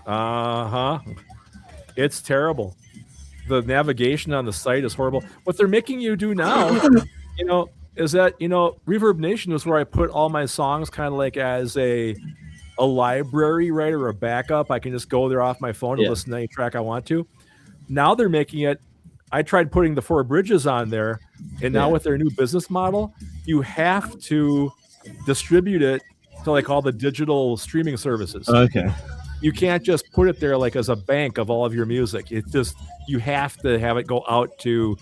Uh-huh. It's terrible. The navigation on the site is horrible. What they're making you do now, is that, Reverb Nation is where I put all my songs kind of like as a library, right, or a backup. I can just go there off my phone and listen to any track I want to. Now they're making it, I tried putting the 4 bridges on there, and now with their new business model, you have to distribute it to like all the digital streaming services. Okay. You can't just put it there like as a bank of all of your music. It's just, you have to have it go out to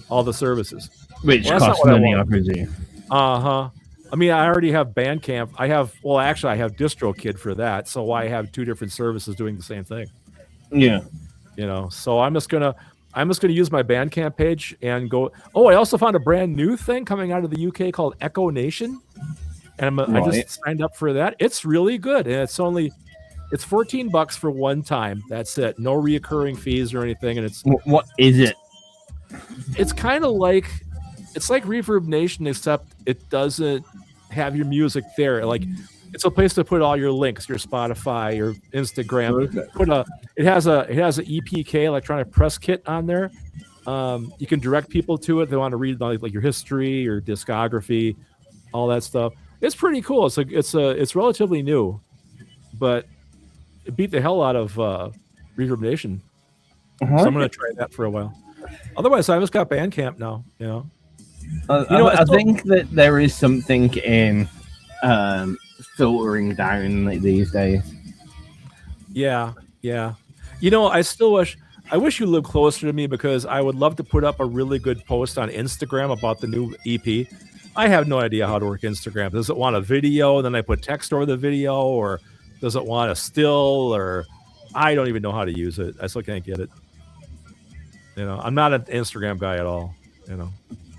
all the services. Which costs money, I presume. Uh-huh. I mean, I already have Bandcamp. I have DistroKid for that. So I have 2 different services doing the same thing. Yeah. So I'm just gonna use my Bandcamp page and go. Oh, I also found a brand new thing coming out of the UK called Echo Nation, and I just signed up for that. It's really good, and it's $14 for one time. That's it. No reoccurring fees or anything. And it's what is it? It's kind of like Reverb Nation, except it doesn't have your music there. Like, it's a place to put all your links, your Spotify, your Instagram. Okay. It has a EPK, electronic press kit, on there. You can direct people to it. They want to read like your history, your discography, all that stuff. It's pretty cool. It's relatively new, but it beat the hell out of Reverb Nation. So I'm going to try that for a while. Otherwise, I just got Bandcamp now. I think that there is something in filtering down these days. Yeah. I wish you lived closer to me, because I would love to put up a really good post on Instagram about the new EP. I have no idea how to work Instagram. Does it want a video, and then I put text over the video, or does it want a still, or I don't even know how to use it. I still can't get it. I'm not an Instagram guy at all.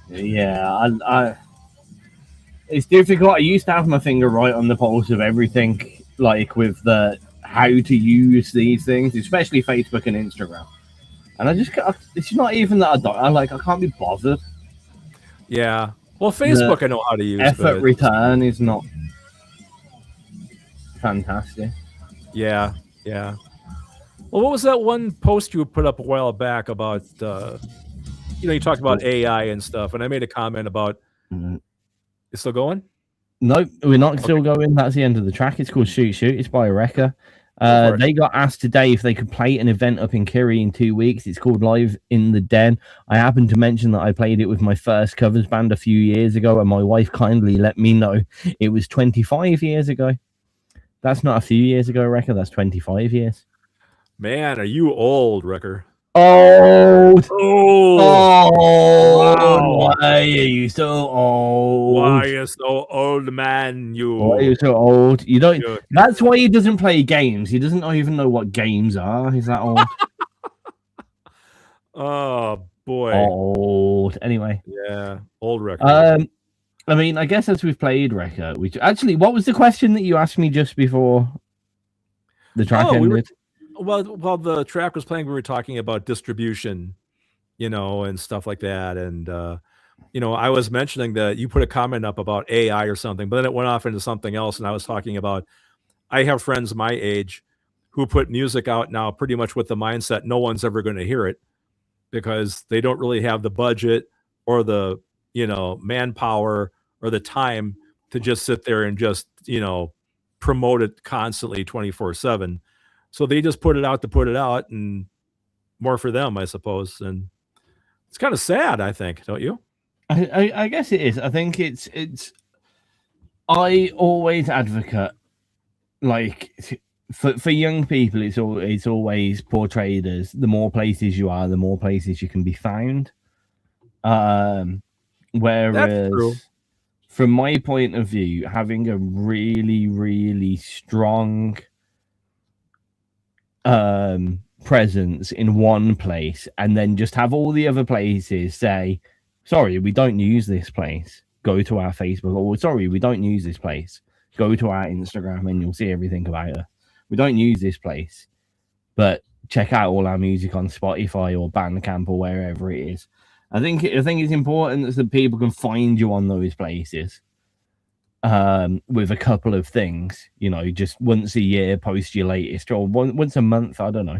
Yeah, I it's difficult. I used to have my finger right on the pulse of everything, like with the how to use these things, especially Facebook and Instagram. And it's not even that I can't be bothered. Yeah. Well, Facebook I know how to use. Effort return is not fantastic. Yeah. Well, what was that one post you put up a while back about, you talked about AI and stuff, and I made a comment about, it's still going? No, we're not still going. That's the end of the track. It's called Shoot Shoot. It's by a wrecker. They got asked today if they could play an event up in Kerry in 2 weeks. It's called Live in the Den. I happened to mention that I played it with my first covers band a few years ago, and my wife kindly let me know it was 25 years ago. That's not a few years ago, Wrecker. That's 25 years. Man, are you old, Wrecker? Old. Wow. Why are you so old? Why are you so old, man? Why are you so old? You don't. That's why he doesn't play games. He doesn't even know what games are. He's that old. Oh boy. Old. Anyway. Yeah. Old Wrecker. I mean, I guess as we've played Wrecker, actually, what was the question that you asked me just before the track ended? While the track was playing, we were talking about distribution, and stuff like that. And, I was mentioning that you put a comment up about AI or something, but then it went off into something else. And I was talking about, I have friends my age who put music out now pretty much with the mindset no one's ever going to hear it, because they don't really have the budget or the, manpower or the time to just sit there and just, promote it constantly 24/7. So they just put it out to put it out, and more for them, I suppose. And it's kind of sad, I think, don't you? I guess it is. I think it's. I always advocate, like, for young people, it's always portrayed as the more places you are, the more places you can be found. Whereas from my point of view, having a really, really strong presence in one place and then just have all the other places say, sorry, we don't use this place, go to our Facebook, or sorry, we don't use this place, go to our Instagram and you'll see everything about it. We don't use this place, but check out all our music on Spotify or Bandcamp or wherever it is. I think it's important that people can find you on those places with a couple of things, you know, just once a year post your latest, or once a month, I don't know,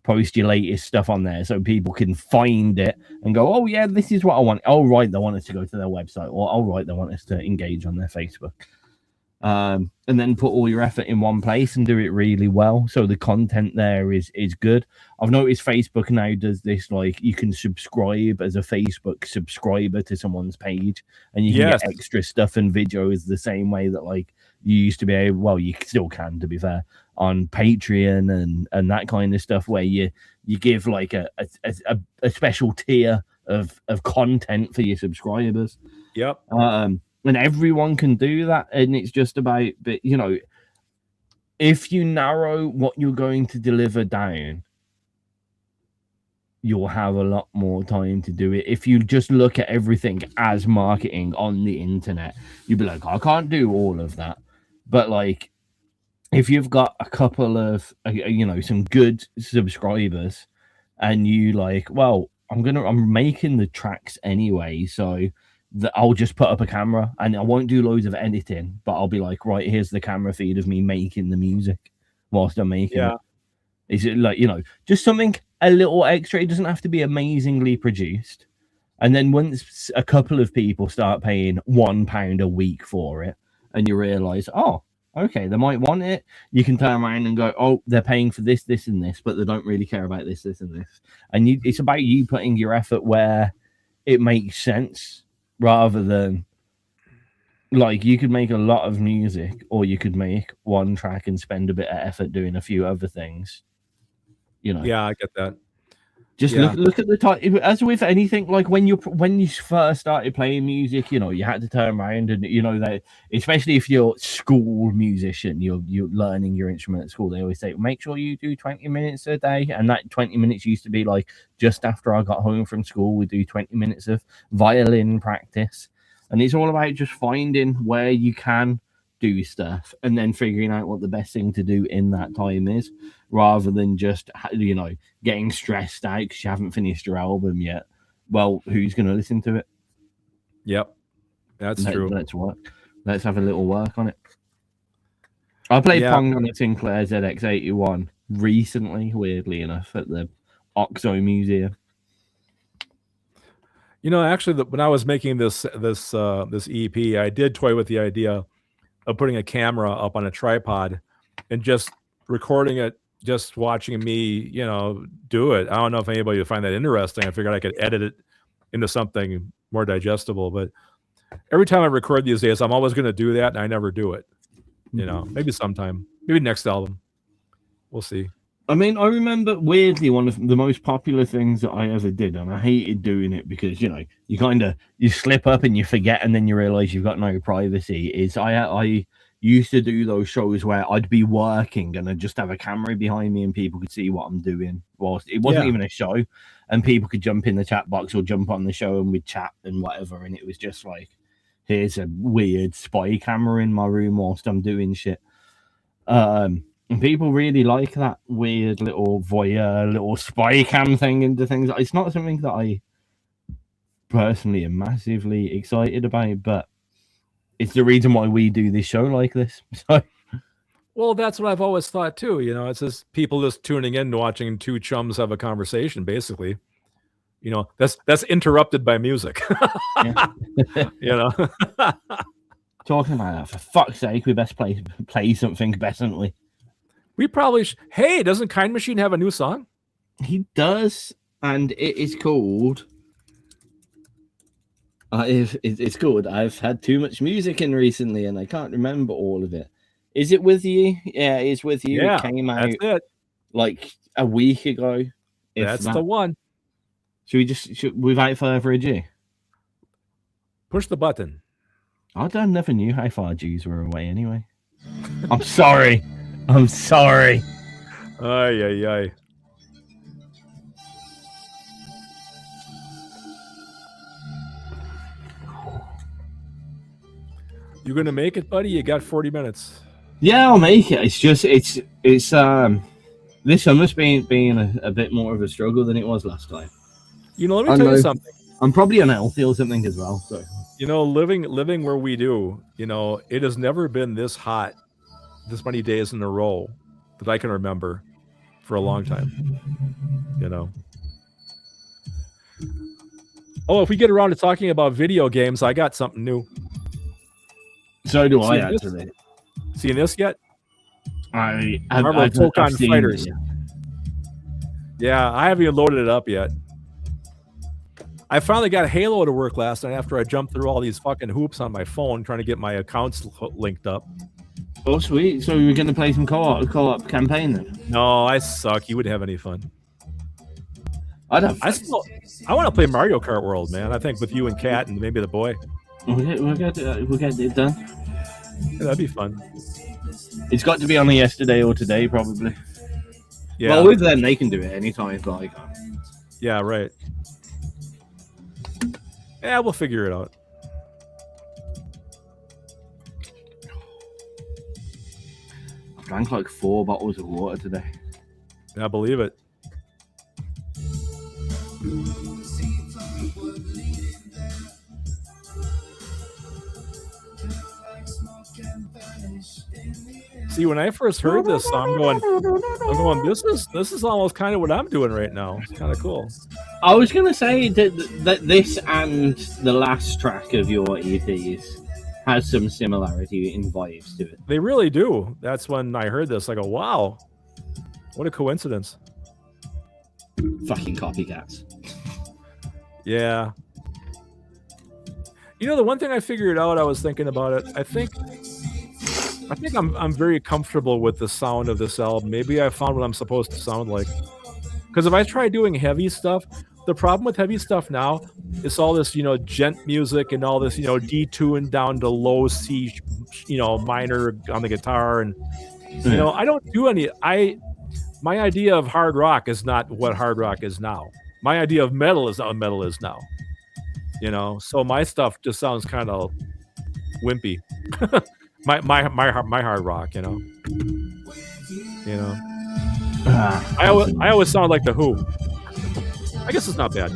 post your latest stuff on there so people can find it and go, oh yeah, this is what I want. Oh right, they want us to go to their website, or oh right, they want us to engage on their Facebook. And then put all your effort in one place and do it really well, so the content there is good. I've noticed Facebook now does this, like you can subscribe as a Facebook subscriber to someone's page, and you can get extra stuff and videos the same way that like you used to be able, well, you still can, to be fair, on Patreon and that kind of stuff, where you give like a special tier of content for your subscribers. Yep. And everyone can do that, and it's just about, but you know, if you narrow what you're going to deliver down, you'll have a lot more time to do it. If you just look at everything as marketing on the internet, you'd be like, I can't do all of that. But like, if you've got a couple of, you know, some good subscribers, and you like, well, I'm making the tracks anyway, so that I'll just put up a camera and I won't do loads of editing, but I'll be like, right, here's the camera feed of me making the music whilst I'm making it. Is it like, you know, just something a little extra? It doesn't have to be amazingly produced. And then once a couple of people start paying £1 a week for it, and you realize, oh, okay, they might want it, you can turn around and go, oh, they're paying for this, this, and this, but they don't really care about this, this, and this. And it's about you putting your effort where it makes sense, rather than like, you could make a lot of music, or you could make one track and spend a bit of effort doing a few other things, you know. Yeah, I get that. Just look at the time. As with anything, like when you first started playing music, you know, you had to turn around and, you know, that especially if you're school musician, you're learning your instrument at school, they always say, make sure you do 20 minutes a day. And that 20 minutes used to be like, just after I got home from school, we do 20 minutes of violin practice. And it's all about just finding where you can do stuff and then figuring out what the best thing to do in that time is, rather than just, you know, getting stressed out because you haven't finished your album yet. Well, who's going to listen to it? Yep, that's true. Let's work. Let's have a little work on it. I played Pong on a Sinclair ZX81 recently, weirdly enough, at the Oxo Museum. You know, actually, when I was making this EP, I did toy with the idea of putting a camera up on a tripod and just recording it, just watching me, you know, do it. I don't know if anybody would find that interesting. I figured I could edit it into something more digestible. But every time I record these days, I'm always going to do that, and I never do it. You know, maybe sometime, maybe next album. We'll see. I mean, I remember weirdly one of the most popular things that I ever did, and I hated doing it because, you know, you slip up and you forget, and then you realize you've got no privacy. Is I used to do those shows where I'd be working and I'd just have a camera behind me and people could see what I'm doing whilst it wasn't even a show, and people could jump in the chat box or jump on the show and we'd chat and whatever, and it was just like, here's a weird spy camera in my room whilst I'm doing shit. And people really like that weird little voyeur, little spy cam thing into things. It's not something that I personally am massively excited about, but it's the reason why we do this show like this. So, well, that's what I've always thought too. You know, it's just people just tuning in, watching two chums have a conversation, basically. You know, that's interrupted by music. You know, talking about that, for fuck's sake, we best play something, bestn't we? We probably hey, doesn't Kind Machine have a new song? He does, and it is called it's called I've Had Too Much Music in recently and I can't remember all of it. Is it With You? Yeah, it is With You. Yeah, it came out like a week ago. That's the one. Should we without further ado, push the button? I never knew how far Jews were away anyway. I'm sorry. I'm sorry. Ay, ay, ay. You gonna make it, buddy? You got 40 minutes. Yeah, I'll make it. It's just it's this summer's been a bit more of a struggle than it was last time. You know, let me tell you something. I'm probably unhealthy or something as well. So you know, living where we do, you know, it has never been this hot, this many days in a row that I can remember for a long time. You know. Oh, if we get around to talking about video games, I got something new. So do I, actually. Seen this yet? I've Pokemon Fighters. Yeah, I haven't even loaded it up yet. I finally got Halo to work last night after I jumped through all these fucking hoops on my phone trying to get my accounts linked up. Oh, sweet. So we're going to play some co-op campaign then? No, I suck. You wouldn't have any fun. I want to play Mario Kart World, man. I think with you and Kat and maybe the boy. We'll get it done. Yeah, that'd be fun. It's got to be on yesterday or today, probably. Yeah. Well, with them, they can do it anytime. Like. Yeah, right. Yeah, we'll figure it out. I drank like 4 bottles of water today. Yeah, I believe it. See, when I first heard this song, I'm going, this is almost kind of what I'm doing right now. It's kind of cool. I was going to say that this and the last track of your EPs has some similarity in vibes to it. They really do. That's when I heard this. I go, wow, what a coincidence. Fucking copycats. Yeah. You know, the one thing I figured out, I was thinking about it. I think I'm very comfortable with the sound of this album. Maybe I found what I'm supposed to sound like. Because if I try doing heavy stuff, the problem with heavy stuff now is all this, gent music and all this, detuned down to low C, minor on the guitar. And, I don't do any, my idea of hard rock is not what hard rock is now. My idea of metal is not what metal is now. So my stuff just sounds kind of wimpy. my hard rock, I always sound like the Who. I guess it's not bad.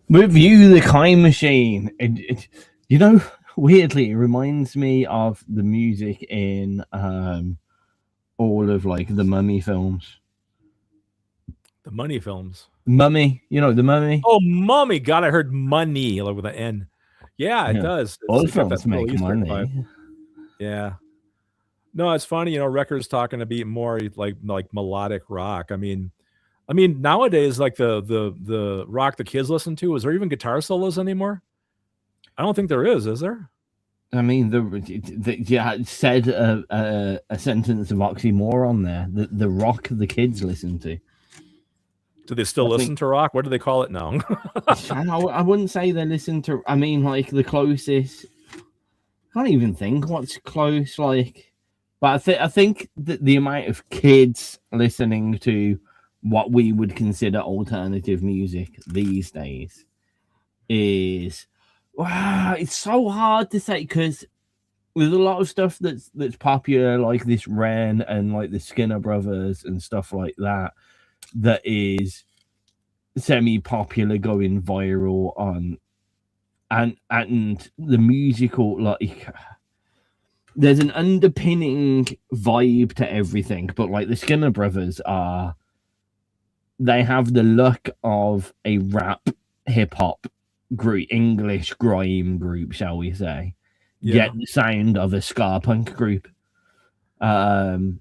With You, the Time Machine, you know, weirdly, it reminds me of the music in all of like the Mummy films. The Money films. Mummy, you know, the Mummy. Oh, Mummy! God, I heard money like with an N. Yeah, it does. All films make money. Yeah. No, it's funny, you know, records talking to be more like melodic rock. I mean, nowadays, like the rock the kids listen to, is there even guitar solos anymore? I don't think there is there? I mean, it said a sentence of oxymoron there. The rock the kids listen to. Do they still listen to rock? What do they call it now? I wouldn't say they listen to. I mean, like the closest. I can't even think what's close. Like, but I think that the amount of kids listening to what we would consider alternative music these days is, wow, it's so hard to say, because with a lot of stuff that's popular, like this Ren and like the Skinner Brothers and stuff like that, that is semi-popular, going viral on, and the musical, like, there's an underpinning vibe to everything, but like the Skinner Brothers they have the look of a rap hip-hop group, English grime group, shall we say, yet the sound of a ska punk group. And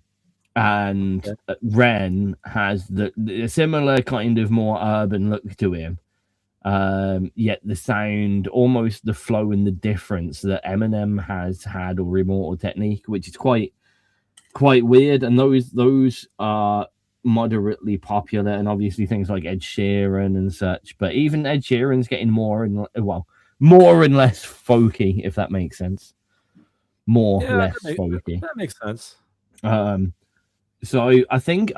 Ren has the similar kind of more urban look to him, yet the sound, almost the flow and the difference that Eminem has had, or Immortal Technique, which is quite weird. And those are moderately popular, and obviously things like Ed Sheeran and such. But even Ed Sheeran's getting more and less folky, if that makes sense. Less folky. That makes sense. So I think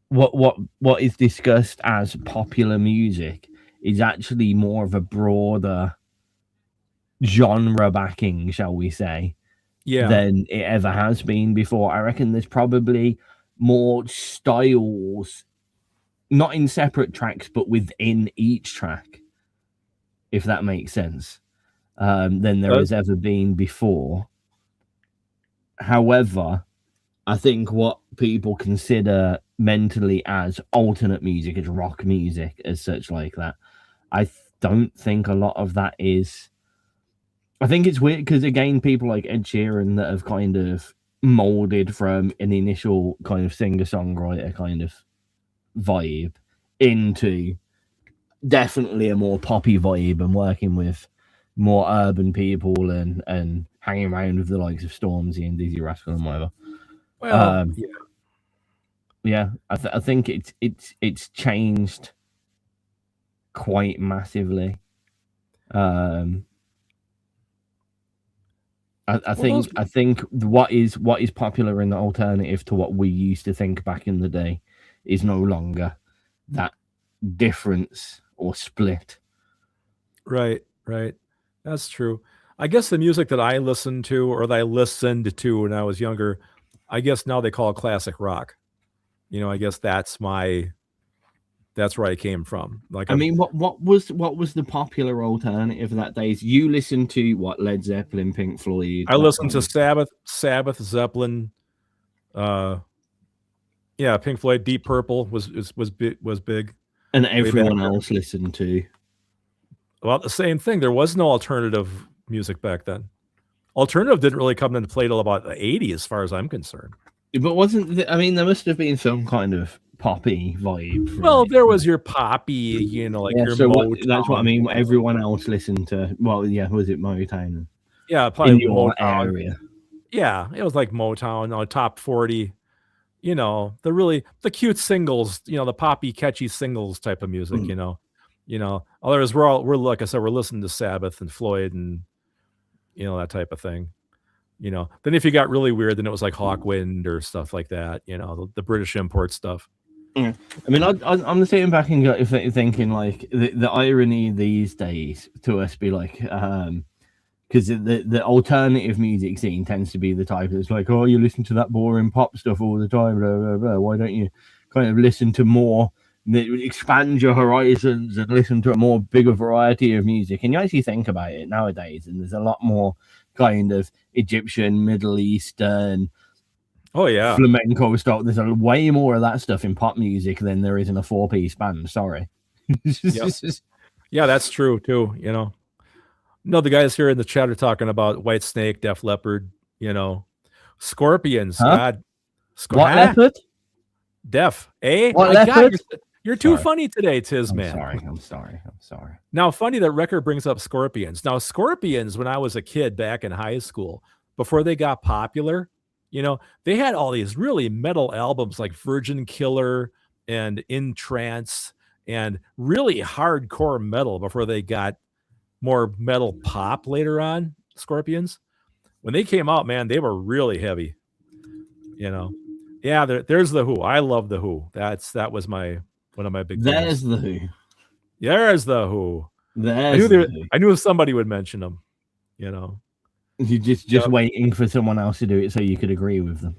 what is discussed as popular music is actually more of a broader genre backing, shall we say, than it ever has been before. I reckon there's probably more styles, not in separate tracks, but within each track, if that makes sense, than there has ever been before. However, I think what people consider mentally as alternate music, as rock music, as such like that, I don't think a lot of that is. I think it's weird because, again, people like Ed Sheeran that have kind of molded from an initial kind of singer-songwriter kind of vibe into definitely a more poppy vibe, and working with more urban people and hanging around with the likes of Stormzy and Dizzy Rascal and whatever. Well, I think it's changed quite massively. I think what is popular in the alternative to what we used to think back in the day is no longer that difference or split. Right. That's true. I guess the music that I listened to, or that I listened to when I was younger, I guess now they call it classic rock. You know, I guess that's where I came from. Like, I mean, what was the popular alternative that days? You listened to what? Led Zeppelin, Pink Floyd. I listened to Sabbath, Zeppelin. Pink Floyd, Deep Purple was big. And everyone else listened to. Well, the same thing. There was no alternative music back then. alternative didn't really come into play till about the 80s, as far as I'm concerned. But I mean, there must have been some kind of poppy vibe. Well, there was your poppy, you know, like your Motown. That's what I mean. Everyone else listened to. Well, yeah, was it Motown? Yeah, probably in your Motown area. Yeah, it was like Motown, top 40. You know, the cute singles. You know, the poppy, catchy singles type of music. You know. Others we're like I said, we're listening to Sabbath and Floyd and that type of thing. You know, then if you got really weird, then it was like Hawkwind or stuff like that. You know, the British import stuff. I mean, I'm sitting back and thinking like the irony these days to us be like, because the alternative music scene tends to be the type that's like, oh, you listen to that boring pop stuff all the time, blah, blah, blah. Why don't you kind of listen to more, expand your horizons and listen to a more bigger variety of music? And you actually think about it nowadays, and there's a lot more kind of Egyptian, Middle Eastern, flamenco stuff. There's a way more of that stuff in pop music than there is in a 4-piece band. Sorry. Yeah, that's true too. You know, no, the guys here in the chat are talking about White Snake, Def Leppard, Scorpions. Huh? God, What effort? Def, eh? What My effort? God, you're too funny today, Tizz man. I'm sorry. Now, funny that record brings up Scorpions. Now, Scorpions, when I was a kid back in high school, before they got popular, they had all these really metal albums like Virgin Killer and In Trance and really hardcore metal before they got more metal pop later on. Scorpions, when they came out, man, they were really heavy. Yeah, there's the Who. I love the Who. That was one of my big. There's the Who. There's the Who. I knew somebody would mention them. You just waiting for someone else to do it so you could agree with them.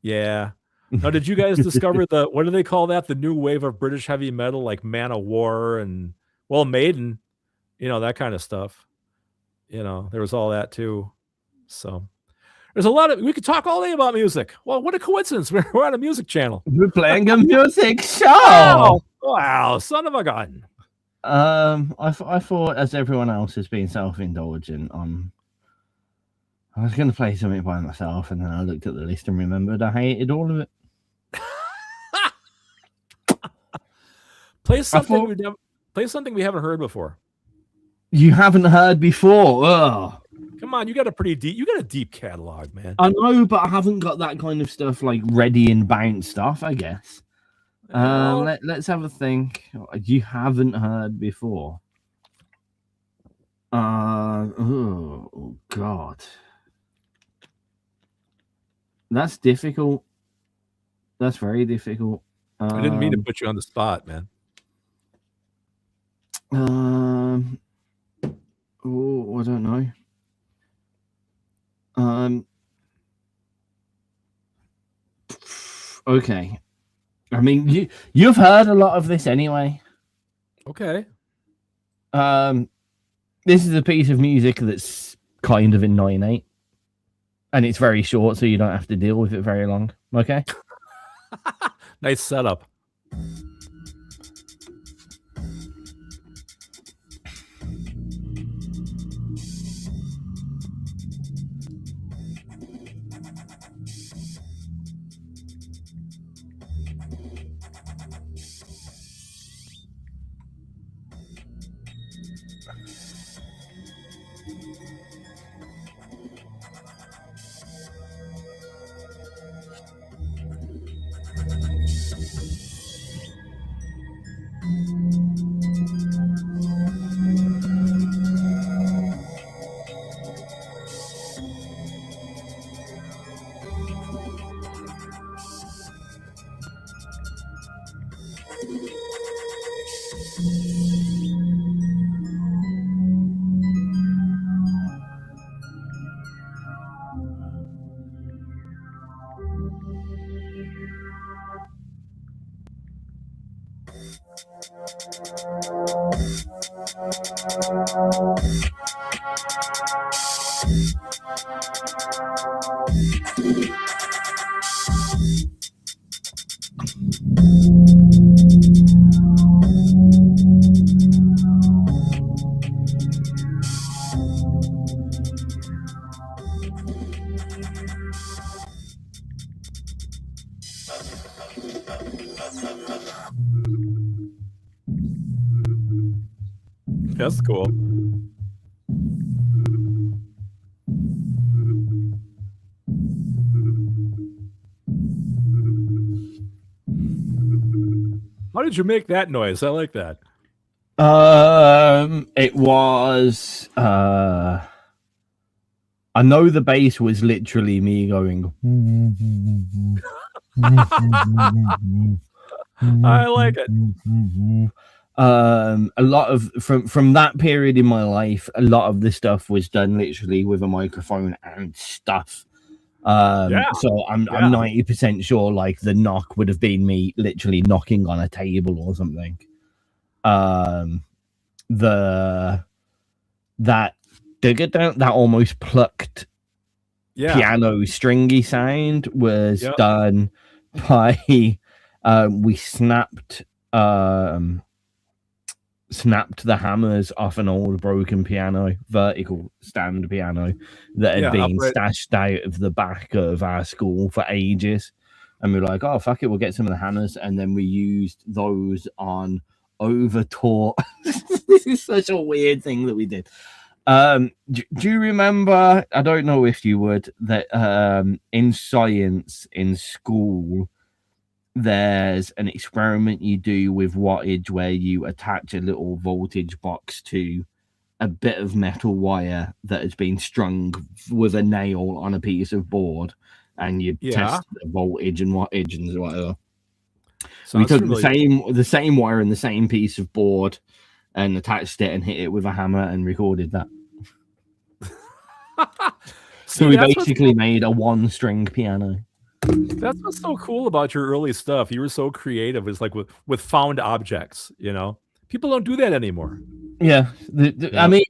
Yeah. Now, did you guys discover what do they call that? The new wave of British heavy metal, like Man of War and Maiden, that kind of stuff. There was all that too. So there's a lot of, we could talk all day about music. Well, what a coincidence. We're on a music channel. We're playing a music show. Wow, son of a gun. I thought, as everyone else has been self-indulgent, I was going to play something by myself, and then I looked at the list and remembered I hated all of it. Play something we haven't heard before. You haven't heard before? Ugh. Come on, you got a deep catalog, man. I know, but I haven't got that kind of stuff like ready and bound stuff, I guess. Let's have a think. You haven't heard before. Oh God. That's difficult. That's very difficult. I didn't mean to put you on the spot, man. I don't know. Okay. I mean, you've heard a lot of this anyway. Okay. This is a piece of music that's kind of in 9/8. And it's very short, so you don't have to deal with it very long. Okay? Nice setup. That's cool. How did you make that noise? I like that. It was I know the bass was literally me going I like it. A lot of from that period in my life, a lot of the stuff was done literally with a microphone and stuff. So I'm 90% sure like the knock would have been me literally knocking on a table or something. That almost plucked piano stringy sound was done by we snapped the hammers off an old broken piano, vertical stand piano that had been stashed out of the back of our school for ages. And we were like, oh, fuck it, we'll get some of the hammers. And then we used those on overtaught. This is such a weird thing that we did. Do you remember, I don't know if you would, that in science in school, there's an experiment you do with wattage where you attach a little voltage box to a bit of metal wire that has been strung with a nail on a piece of board, and you test the voltage and wattage and whatever. So we took the same wire and the same piece of board and attached it and hit it with a hammer and recorded that. So we basically made a one-string piano. That's what's so cool about your early stuff. You were so creative. It's like with found objects, you know? People don't do that anymore. Yeah. I mean,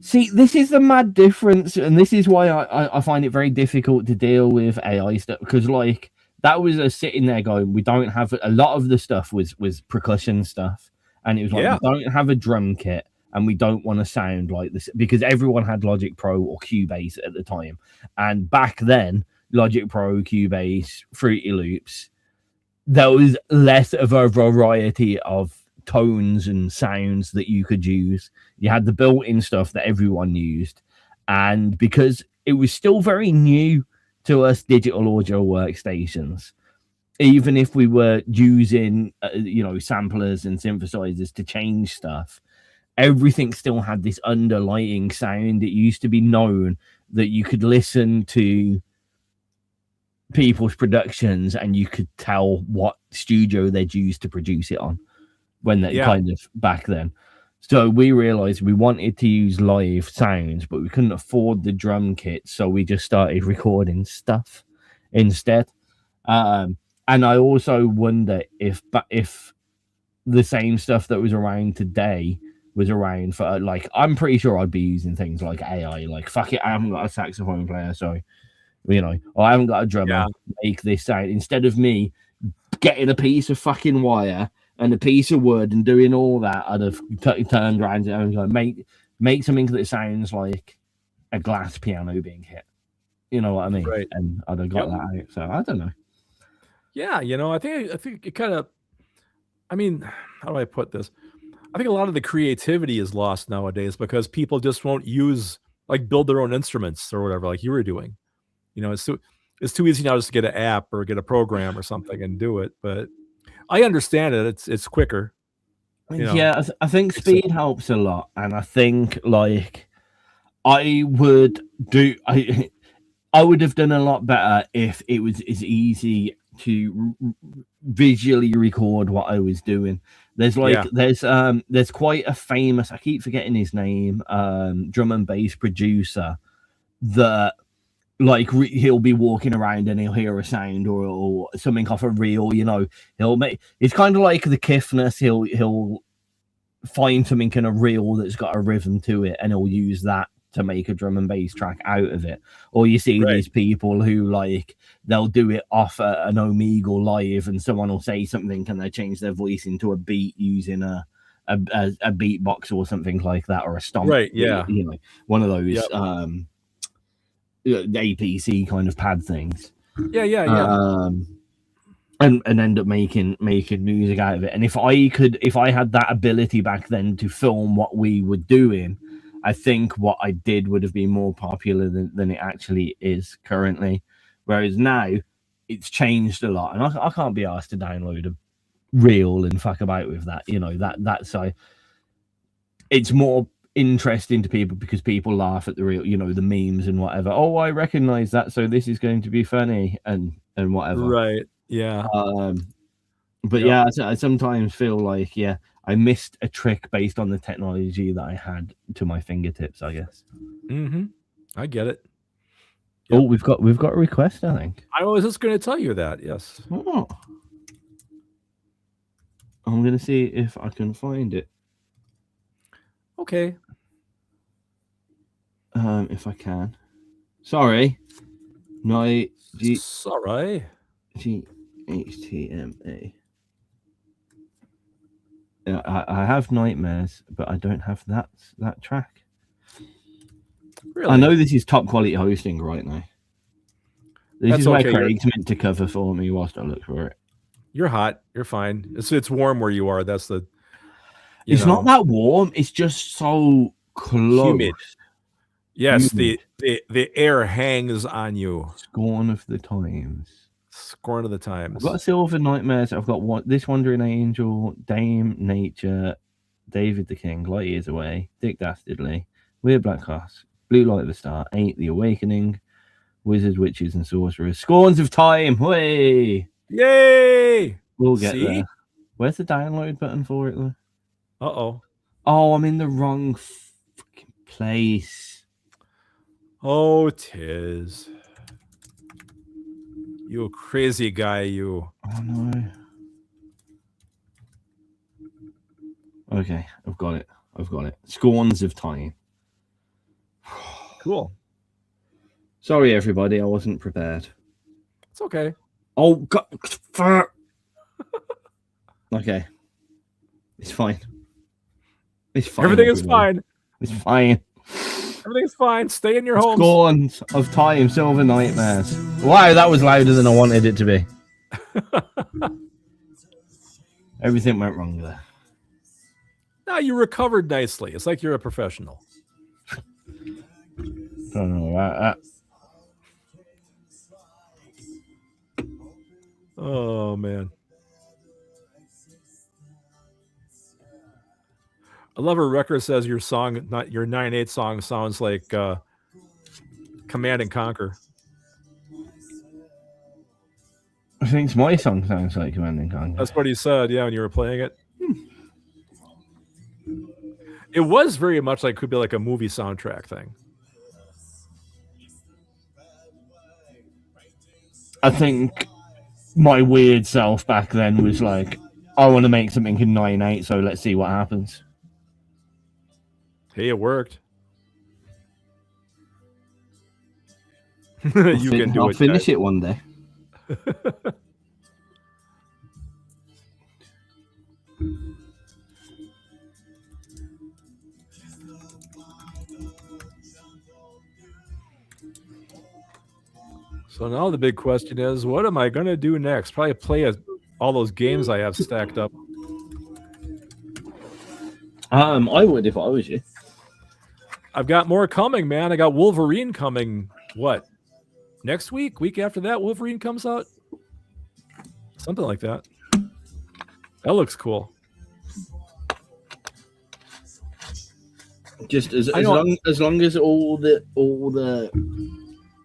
see, this is the mad difference, and this is why I find it very difficult to deal with AI stuff, because, like, that was us sitting there going, we don't have... A lot of the stuff was percussion stuff, and it was like, we don't have a drum kit, and we don't want to sound like this, because everyone had Logic Pro or Cubase at the time. And back then, Logic Pro, Cubase, Fruity Loops, there was less of a variety of tones and sounds that you could use. You had the built-in stuff that everyone used, and because it was still very new to us digital audio workstations, even if we were using samplers and synthesizers to change stuff, everything still had this underlying sound. It used to be known that you could listen to people's productions and you could tell what studio they'd used to produce it on when they kind of back then. So we realized we wanted to use live sounds, but we couldn't afford the drum kit, so we just started recording stuff instead. And I also wonder if the same stuff that was around today was around for, like, I'm pretty sure I'd be using things like AI, like, fuck it, I haven't got a saxophone player, so or I haven't got a drummer, make this sound, instead of me getting a piece of fucking wire and a piece of wood and doing all that. I'd have turned around and like, make something that sounds like a glass piano being hit. You know what I mean? Right. And I'd have got that out. So I don't know. Yeah, I think it kind of, I mean, how do I put this? I think a lot of the creativity is lost nowadays because people just won't build their own instruments or whatever, like you were doing. It's too easy now just to get an app or get a program or something and do it. But I understand it. It's quicker. Yeah, I think speed helps a lot, and I think like I would have done a lot better if it was as easy to visually record what I was doing. There's quite a famous, I keep forgetting his name, drum and bass producer that, like, he'll be walking around and he'll hear a sound or something off a reel. He'll make, it's kind of like the Kiffness. He'll find something in a reel that's got a rhythm to it, and he'll use that to make a drum and bass track out of it. Or you see these people who, like, they'll do it off an Omegle live, and someone will say something and they change their voice into a beat using a beatbox or something like that, or a stomp. Right. Yeah. One of those. APC kind of pad things. Yeah. And end up making music out of it. And if I had that ability back then to film what we were doing, I think what I did would have been more popular than it actually is currently. Whereas now it's changed a lot, and I can't be asked to download a reel and fuck about with that. That's it's more interesting to people because people laugh at the real, the memes and whatever. Oh, I recognize that, so this is going to be funny and whatever. Right. Yeah. But yeah, I sometimes feel like I missed a trick based on the technology that I had to my fingertips, I guess. Mm-hmm. I get it. Yep. Oh, we've got a request, I think. I was just going to tell you that. Yes. Oh. I'm going to see if I can find it. Okay. If I can. Sorry. No. Sorry. GHTMA. I have nightmares, but I don't have that track. Really? I know this is top quality hosting right now. This is where Craig's meant to cover for me whilst I look for it. You're hot. You're fine. It's warm where you are. That's the. It's not that warm. It's just so close. Humid. Yes, humid. The air hangs on you. Scorn of the times. Scorn of the times. I've got Silver Nightmares. I've got this Wandering Angel, Dame Nature, David the King, Light Years Away, Dick Dastardly, Weird Black Cross, Blue Light of the Star, 8, The Awakening, Wizards, Witches, and Sorcerers, Scorns of Time. Way! Yay! We'll get there. Where's the download button for it, though? Uh-oh. Oh, I'm in the wrong fucking place. Oh, tizz. You crazy guy, you. Oh, no. Okay, I've got it. Scorns of Time. Cool. Sorry, everybody. I wasn't prepared. It's okay. Oh, God. Okay. It's fine. It's fine. Everything is fine. It's fine. Everything's fine. Stay in your home. Scorns of Time, Silver Nightmares. Wow, that was louder than I wanted it to be. Everything went wrong there. No, you recovered nicely. It's like you're a professional. Don't know about that. Oh, man. I love her record says your song, not your 9/8 song, sounds like Command and Conquer. I think my song sounds like Command and Conquer. That's what he said, yeah, when you were playing it. It was very much like, could be like a movie soundtrack thing. I think my weird self back then was like, I want to make something in 9/8, so let's see what happens. Hey, it worked. You can do it. I'll finish it one day. So now the big question is, what am I going to do next? Probably play all those games I have stacked up. I would if I was you. I've got more coming, man. I got Wolverine coming. What? Next week? Week after that, Wolverine comes out? Something like that. That looks cool. Just as long as all the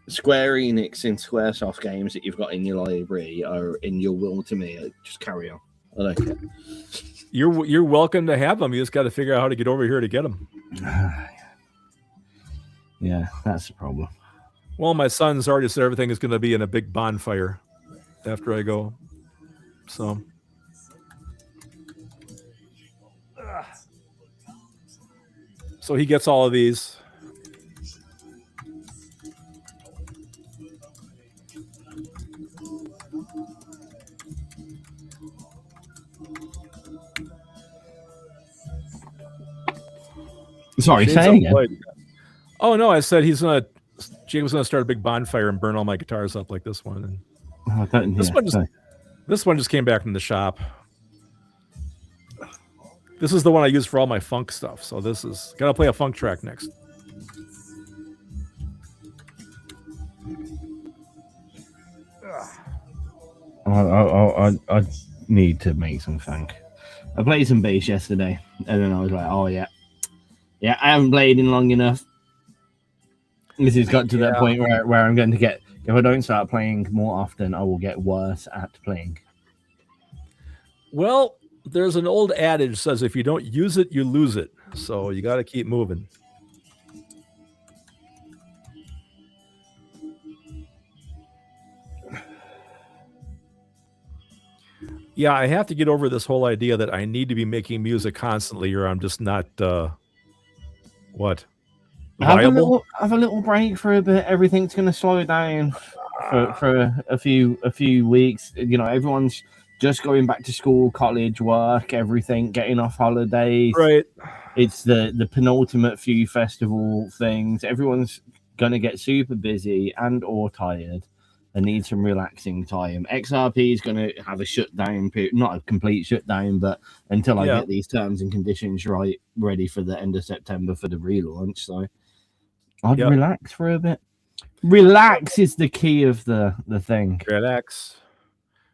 Square Enix and Squaresoft games that you've got in your library are in your will to me, just carry on. I don't care. You're welcome to have them. You just got to figure out how to get over here to get them. Yeah, that's the problem. Well, my son's already said everything is going to be in a big bonfire after I go. So. So he gets all of these. Sorry, say again. Oh, no, I said he's going to James was going to start a big bonfire and burn all my guitars up like this one. And this one just came back from the shop. This is the one I use for all my funk stuff. So this is gotta play a funk track next. I need to make some funk. I played some bass yesterday, and then I was like, "Oh yeah, I haven't played in long enough." This has got to that point where I'm going to get. If I don't start playing more often, I will get worse at playing. Well, there's an old adage that says if you don't use it, you lose it. So you got to keep moving. Yeah, I have to get over this whole idea that I need to be making music constantly, or I'm just not what viable. Have a little break for a bit. Everything's going to slow down for a few weeks. You know, everyone's just going back to school, college, work, everything, getting off holidays. Right. It's the penultimate few festival things. Everyone's going to get super busy and or tired and need some relaxing time. XRP is going to have a shutdown period, not a complete shutdown, but until I get these terms and conditions ready for the end of September for the relaunch. So I'd relax for a bit. Relax is the key of the thing. Relax.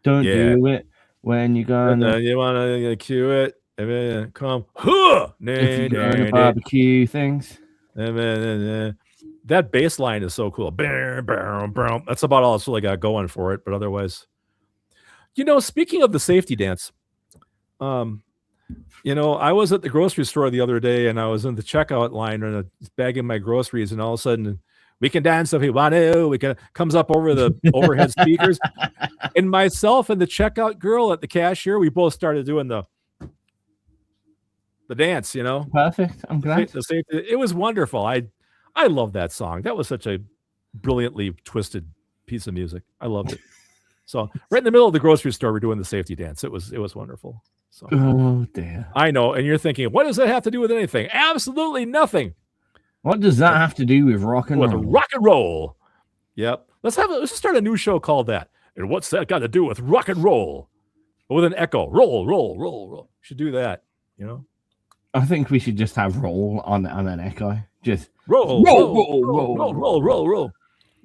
Don't do it when you're going to... You want to cue it. Come. If you're going to barbecue things. That bass line is so cool. That's about all it's really got going for it. But otherwise, you know, speaking of the safety dance, you know, I was at the grocery store the other day and I was in the checkout line and bagging my groceries, and all of a sudden, we can dance if we want to. We can comes up over the overhead speakers, and myself and the checkout girl at the cashier, we both started doing the dance. You know, perfect. I'm glad. The safety. It was wonderful. I love that song. That was such a brilliantly twisted piece of music. I loved it. So right in the middle of the grocery store, we're doing the safety dance. It was wonderful. So, oh dear. I know, and you're thinking, what does that have to do with anything? Absolutely nothing. What does that have to do with rock and roll? Rock and roll. Yep. Let's start a new show called that. And what's that got to do with rock and roll? With an echo. Roll, roll, roll, roll. Should do that. You know. I think we should just have roll on an echo. Just roll, roll, roll.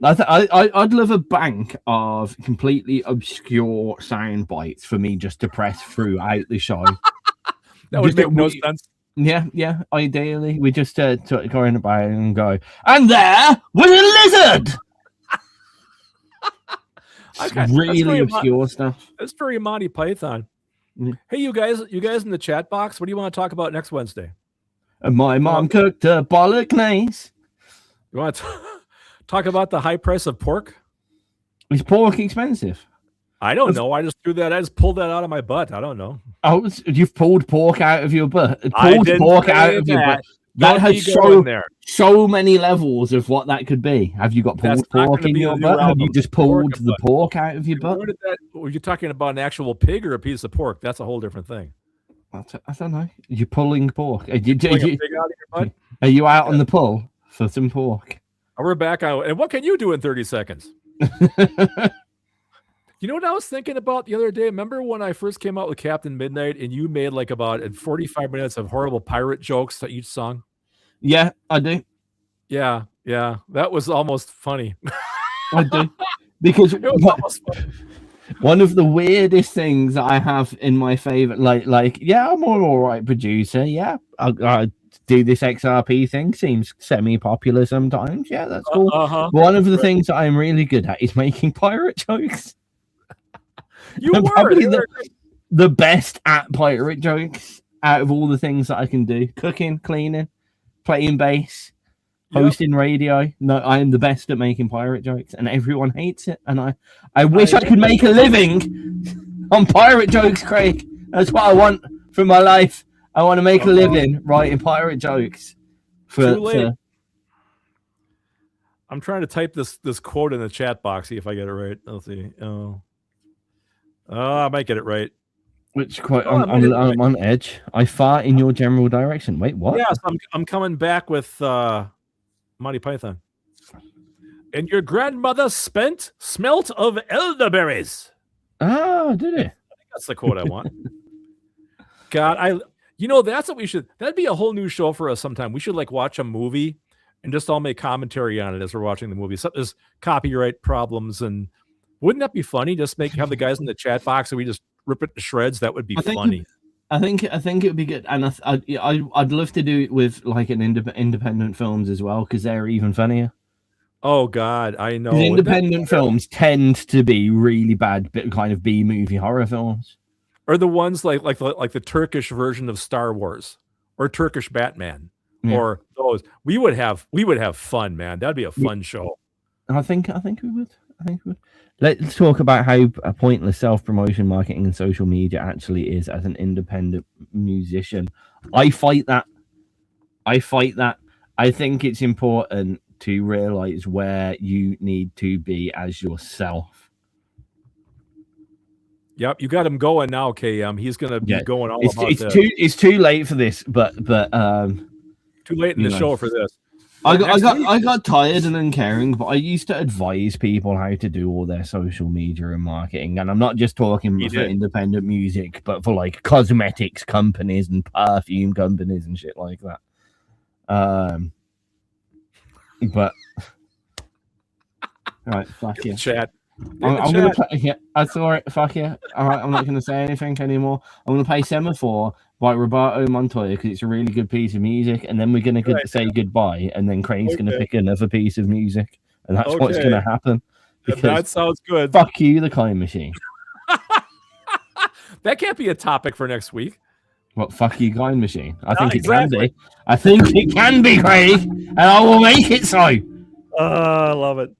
I'd love a bank of completely obscure sound bites for me just to press throughout the show. That would make no sense. Yeah. Ideally, we just go in about it and go, and there was a lizard. Okay, really obscure stuff. That's very Monty Python. Hey, you guys in the chat box, what do you want to talk about next Wednesday? My mom cooked a bolognese. You want to talk about the high price of pork? Is pork expensive? I don't know. I just pulled that out of my butt. I don't know. Oh, you've pulled pork out of your butt. Pulled pork out of your butt. That has so many levels of what that could be. Have you got pulled pork in your butt? Have you just pulled the pork out of your butt? Were you talking about an actual pig or a piece of pork? That's a whole different thing. I don't know. You're pulling pork. Are you out on the pull for some pork? We're back on. And what can you do in 30 seconds? You know what I was thinking about the other day? Remember when I first came out with Captain Midnight and you made like about 45 minutes of horrible pirate jokes to each song? Yeah, I do. Yeah. That was almost funny. I do. Because it was almost funny. One of the weirdest things I have in my favor, I'm an all right producer. Yeah, I do this XRP thing. Seems semi-popular sometimes. Yeah, that's cool. One of the things that I'm really good at is making pirate jokes. I'm probably the best at pirate jokes out of all the things that I can do. Cooking, cleaning, playing bass, hosting radio. No, I am the best at making pirate jokes, and everyone hates it. And I wish I could make a living on pirate jokes, Craig. That's what I want for my life. I want to make a living writing pirate jokes. I'm trying to type this quote in the chat box, see if I get it right. Let's see. I might get it right. Which quite I'm on edge. I fart in your general direction. Wait, what? Yes, I'm coming back with Monty Python. And your grandmother smelt of elderberries. Oh, did it? I think that's the quote I want. God, that's what we should. That'd be a whole new show for us sometime. We should like watch a movie and just all make commentary on it as we're watching the movie. So there's copyright problems, and wouldn't that be funny? Just have the guys in the chat box and we just rip it to shreds. That would be funny. I think it would be good, and I'd love to do it with like an independent films as well, because they're even funnier. Oh God, I know. Independent films tend to be really bad, kind of B movie horror films, or the ones like the Turkish version of Star Wars, or Turkish Batman, or those. We would have fun, man. That'd be a fun show. I think we would. Let's talk about how pointless self-promotion, marketing, and social media actually is as an independent musician. I fight that. I think it's important to realize where you need to be as yourself. Yep, you got him going now, KM. He's going to be going all about this. It's too late for this, but too late in the show for this. I got tired and uncaring, but I used to advise people how to do all their social media and marketing, and I'm not just talking for independent music, but for like cosmetics companies and perfume companies and shit like that. But all right, fuck you. Chat. I'm gonna play. Yeah, I saw it. Fuck yeah. All right, I'm not gonna say anything anymore. I'm gonna play Semaphore by Roberto Montoya because it's a really good piece of music, and then we're gonna say goodbye, and then Craig's gonna pick another piece of music, and that's what's gonna happen. That sounds good. Fuck you, the Kind Machine. That can't be a topic for next week. What, fuck you, Kind Machine? I think it can be. I think it can be, Craig, and I will make it so. I love it.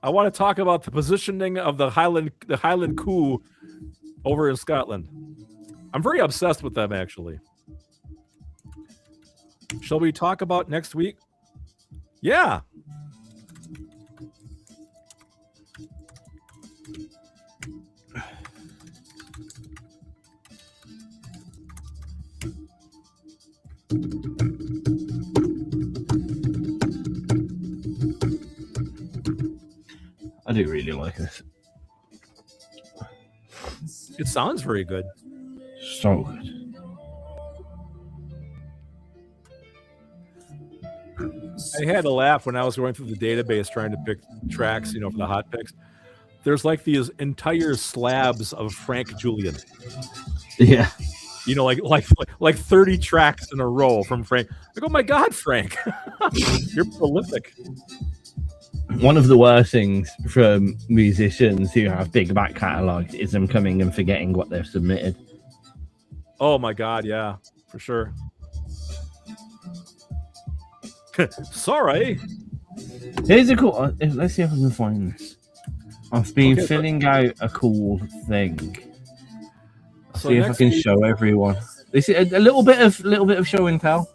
I want to talk about the positioning of the Highland Coup over in Scotland. I'm very obsessed with them, actually. Shall we talk about next week? Yeah. I do really like this. It sounds very good. So good. I had to laugh when I was going through the database trying to pick tracks, for the hot picks. There's like these entire slabs of Frank Julian. Yeah. Like 30 tracks in a row from Frank. Like, oh my God, Frank. You're prolific. One of the worst things from musicians who have big back catalogs is them coming and forgetting what they've submitted. Oh my God, yeah, for sure. Sorry. Here's a cool. Let's see if I can find this. I've been filling out a cool thing. See if I can show everyone. This is a little bit of show and tell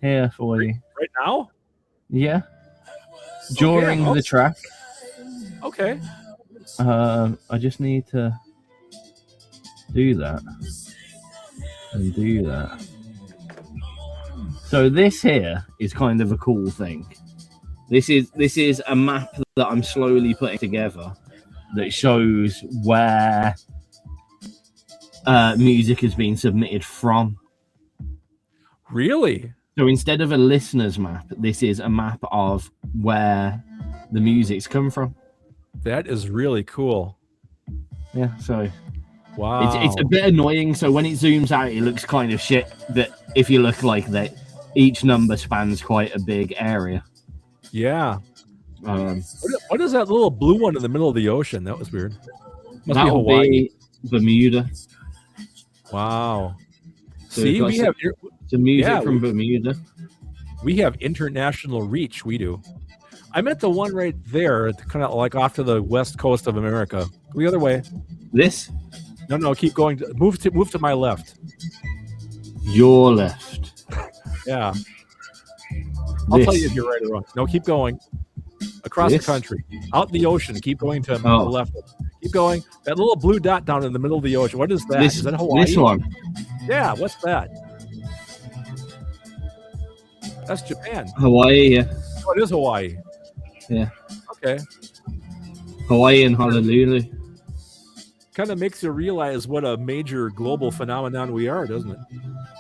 here for you. Right now? Yeah. During the track. Okay. I just need to do that and do that. So this here is kind of a cool thing. This is a map that I'm slowly putting together that shows where music has been submitted from. Really? So instead of a listener's map, this is a map of where the music's come from. That is really cool. Yeah, so wow. It's a bit annoying. So when it zooms out, it looks kind of shit. But if you look like that, each number spans quite a big area. Yeah. What is that little blue one in the middle of the ocean? That was weird. Must be Hawaii. Be Bermuda. So see, we have some music from Bermuda. We have international reach. We do. I meant the one right there, kind of like off to the west coast of America. Go the other way. This? No. Keep going. Move to my left. Your left. Yeah. I'll tell you if you're right or wrong. No, keep going. Across the country. Out in the ocean. Keep going to the left. Keep going. That little blue dot down in the middle of the ocean. What is that? Is that Hawaii? This one. Yeah, what's that? That's Japan. Hawaii, yeah. Oh, it is Hawaii. Yeah. Okay. Hawaii and Honolulu. Kind of makes you realize what a major global phenomenon we are, doesn't it?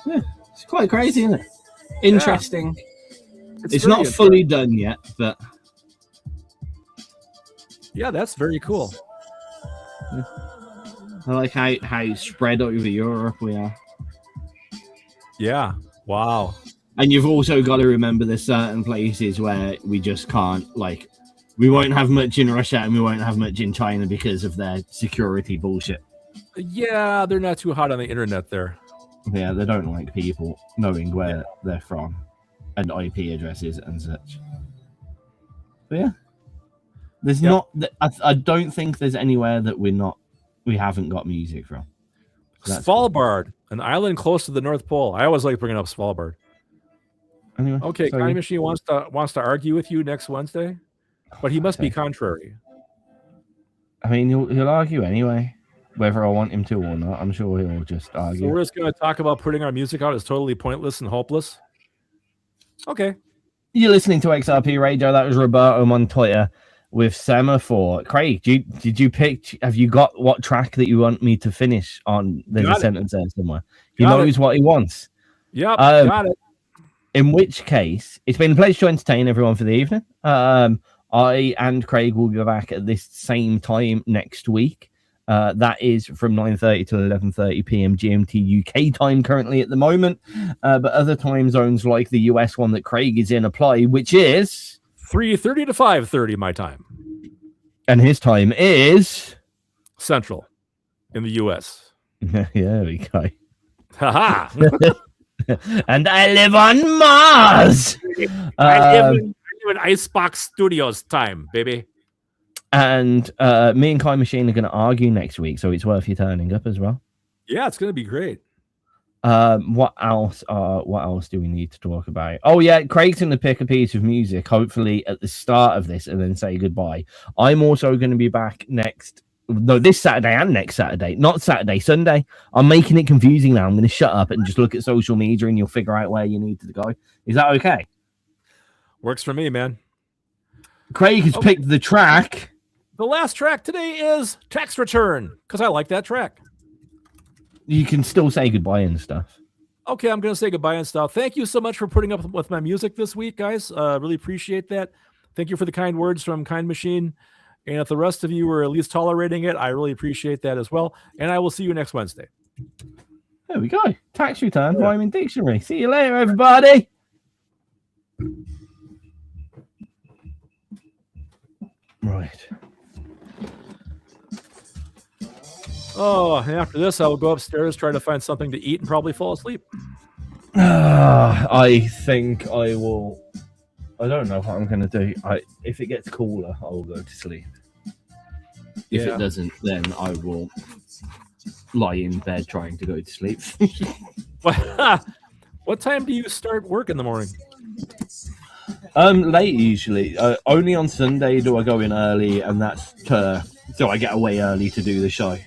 Yeah, it's quite crazy, isn't it? Interesting. Yeah. It's not fully done yet, but yeah, that's very cool. Yeah. I like how spread over Europe we are. Yeah. Wow. And you've also got to remember there's certain places where we just can't, like, we won't have much in Russia and we won't have much in China because of their security bullshit. Yeah, they're not too hot on the internet there. Yeah, they don't like people knowing where they're from and IP addresses and such. But yeah, there's not. I don't think there's anywhere that we haven't got music from. So Svalbard, an island close to the North Pole. I always like bringing up Svalbard. Anyway, okay, Kind Machine wants to argue with you next Wednesday, but he must be contrary. I mean, he'll argue anyway, whether I want him to or not. I'm sure he'll just argue. So we're just going to talk about putting our music out as totally pointless and hopeless. Okay. You're listening to XRP Radio. That was Roberto Montoya with Semaphore. Craig, did you pick? Have you got what track that you want me to finish on? There's a sentence there somewhere. He knows what he wants. Yep, got it. In which case, it's been a pleasure to entertain everyone for the evening. I and Craig will be back at this same time next week. That is from 9:30 to 11:30 p.m. GMT UK time currently at the moment. But other time zones like the US one that Craig is in apply, which is 3:30 to 5:30 my time. And his time is Central in the US. Yeah, there we go. Haha. And I live on Mars. I live in Icebox Studios time, baby. And me and Kai Machine are going to argue next week, so it's worth you turning up as well. Yeah, it's going to be great. What else do we need to talk about? Oh yeah, Craig's going to pick a piece of music, hopefully at the start of this, and then say goodbye. I'm also going to be back this Saturday and next Saturday. Not Saturday, Sunday. I'm making it confusing now. I'm going to shut up and just look at social media and you'll figure out where you need to go. Is that okay? Works for me, man. Craig has picked the track. The last track today is Tax Return, because I like that track. You can still say goodbye and stuff. Okay, I'm going to say goodbye and stuff. Thank you so much for putting up with my music this week, guys. Really appreciate that. Thank you for the kind words from Kind Machine. And if the rest of you are at least tolerating it, I really appreciate that as well. And I will see you next Wednesday. There we go. Tax return, rhyming dictionary. See you later, everybody. Right. Oh, and after this, I will go upstairs, try to find something to eat, and probably fall asleep. I think I will. I don't know what I'm going to do. If it gets cooler, I will go to sleep. If it doesn't, then I will lie in bed trying to go to sleep. What time do you start work in the morning? Late usually. Only on Sunday do I go in early, and that's so I get away early to do the show.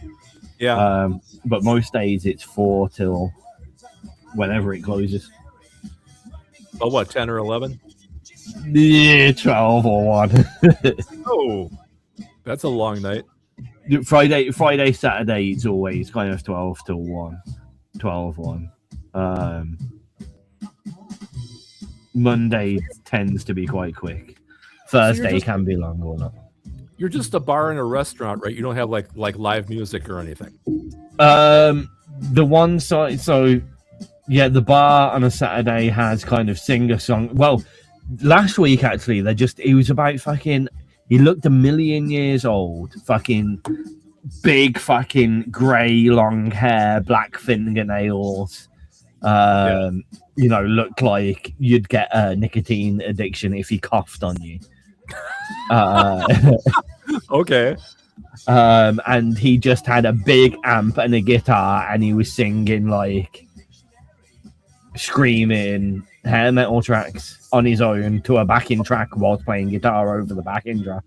Yeah. But most days it's 4 till whenever it closes. Oh, what, 10 or 11? Yeah, 12 or 1. Oh, that's a long night. Friday, Saturday, it's always kind of 12 till 1. 12, 1. Monday tends to be quite quick. Thursday can be long or not. You're just a bar and a restaurant, right? You don't have like live music or anything. The one side, so yeah, the bar on a Saturday has kind of singer-song. Well, last week actually, he was about fucking. He looked 1,000,000 years old. Fucking big, fucking grey, long hair, black fingernails. Looked like you'd get a nicotine addiction if he coughed on you. Okay. And he just had a big amp and a guitar, and he was singing like screaming hair metal tracks on his own to a backing track whilst playing guitar over the backing track.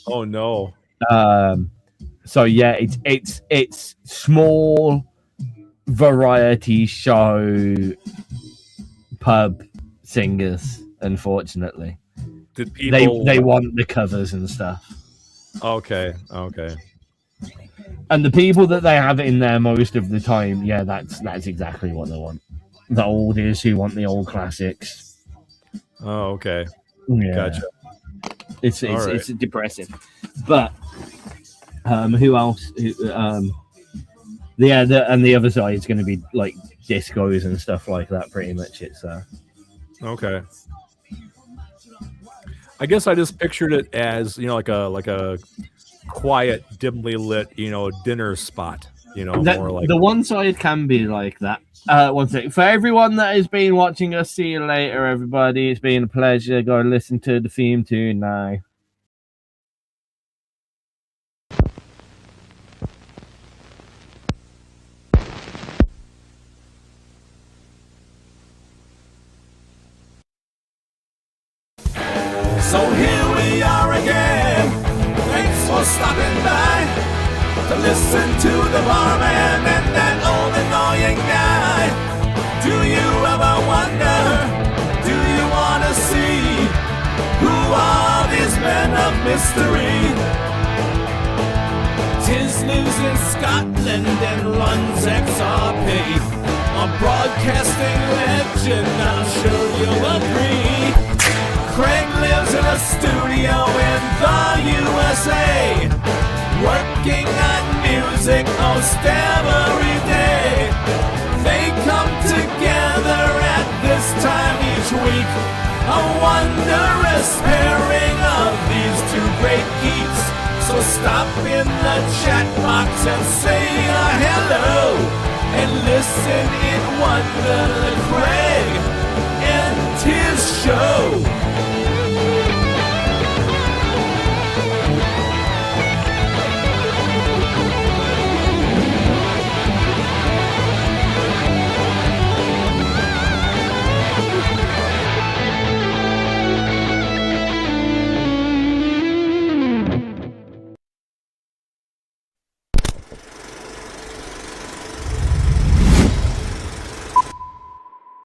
Oh no. So yeah, it's small variety show pub singers, unfortunately. Did people they want the covers and stuff. Okay. And the people that they have in there most of the time, yeah, that's exactly what they want. The oldies who want the old classics. Oh, okay. Yeah. Gotcha. It's depressing. But who else? And the other side is going to be like discos and stuff like that. Pretty much, it's okay. I guess I just pictured it as, you know, like a quiet, dimly lit, you know, dinner spot. You know, more like the one side can be like that. One second. For everyone that has been watching us, see you later, everybody. It's been a pleasure. Go and listen to the theme tune now. So here we are again. Thanks for stopping by to listen to the barman and that old annoying guy. Do you ever wonder? Do you want to see who are these men of mystery? Tizz lives in Scotland and runs XRP, a broadcasting legend, I'm sure you'll agree. Craig lives in a studio in the USA, working on music most every day. They come together at this time each week, a wondrous pairing of these two great geeks. So stop in the chat box and say a hello, and listen in wonder to Craig and Tizz show.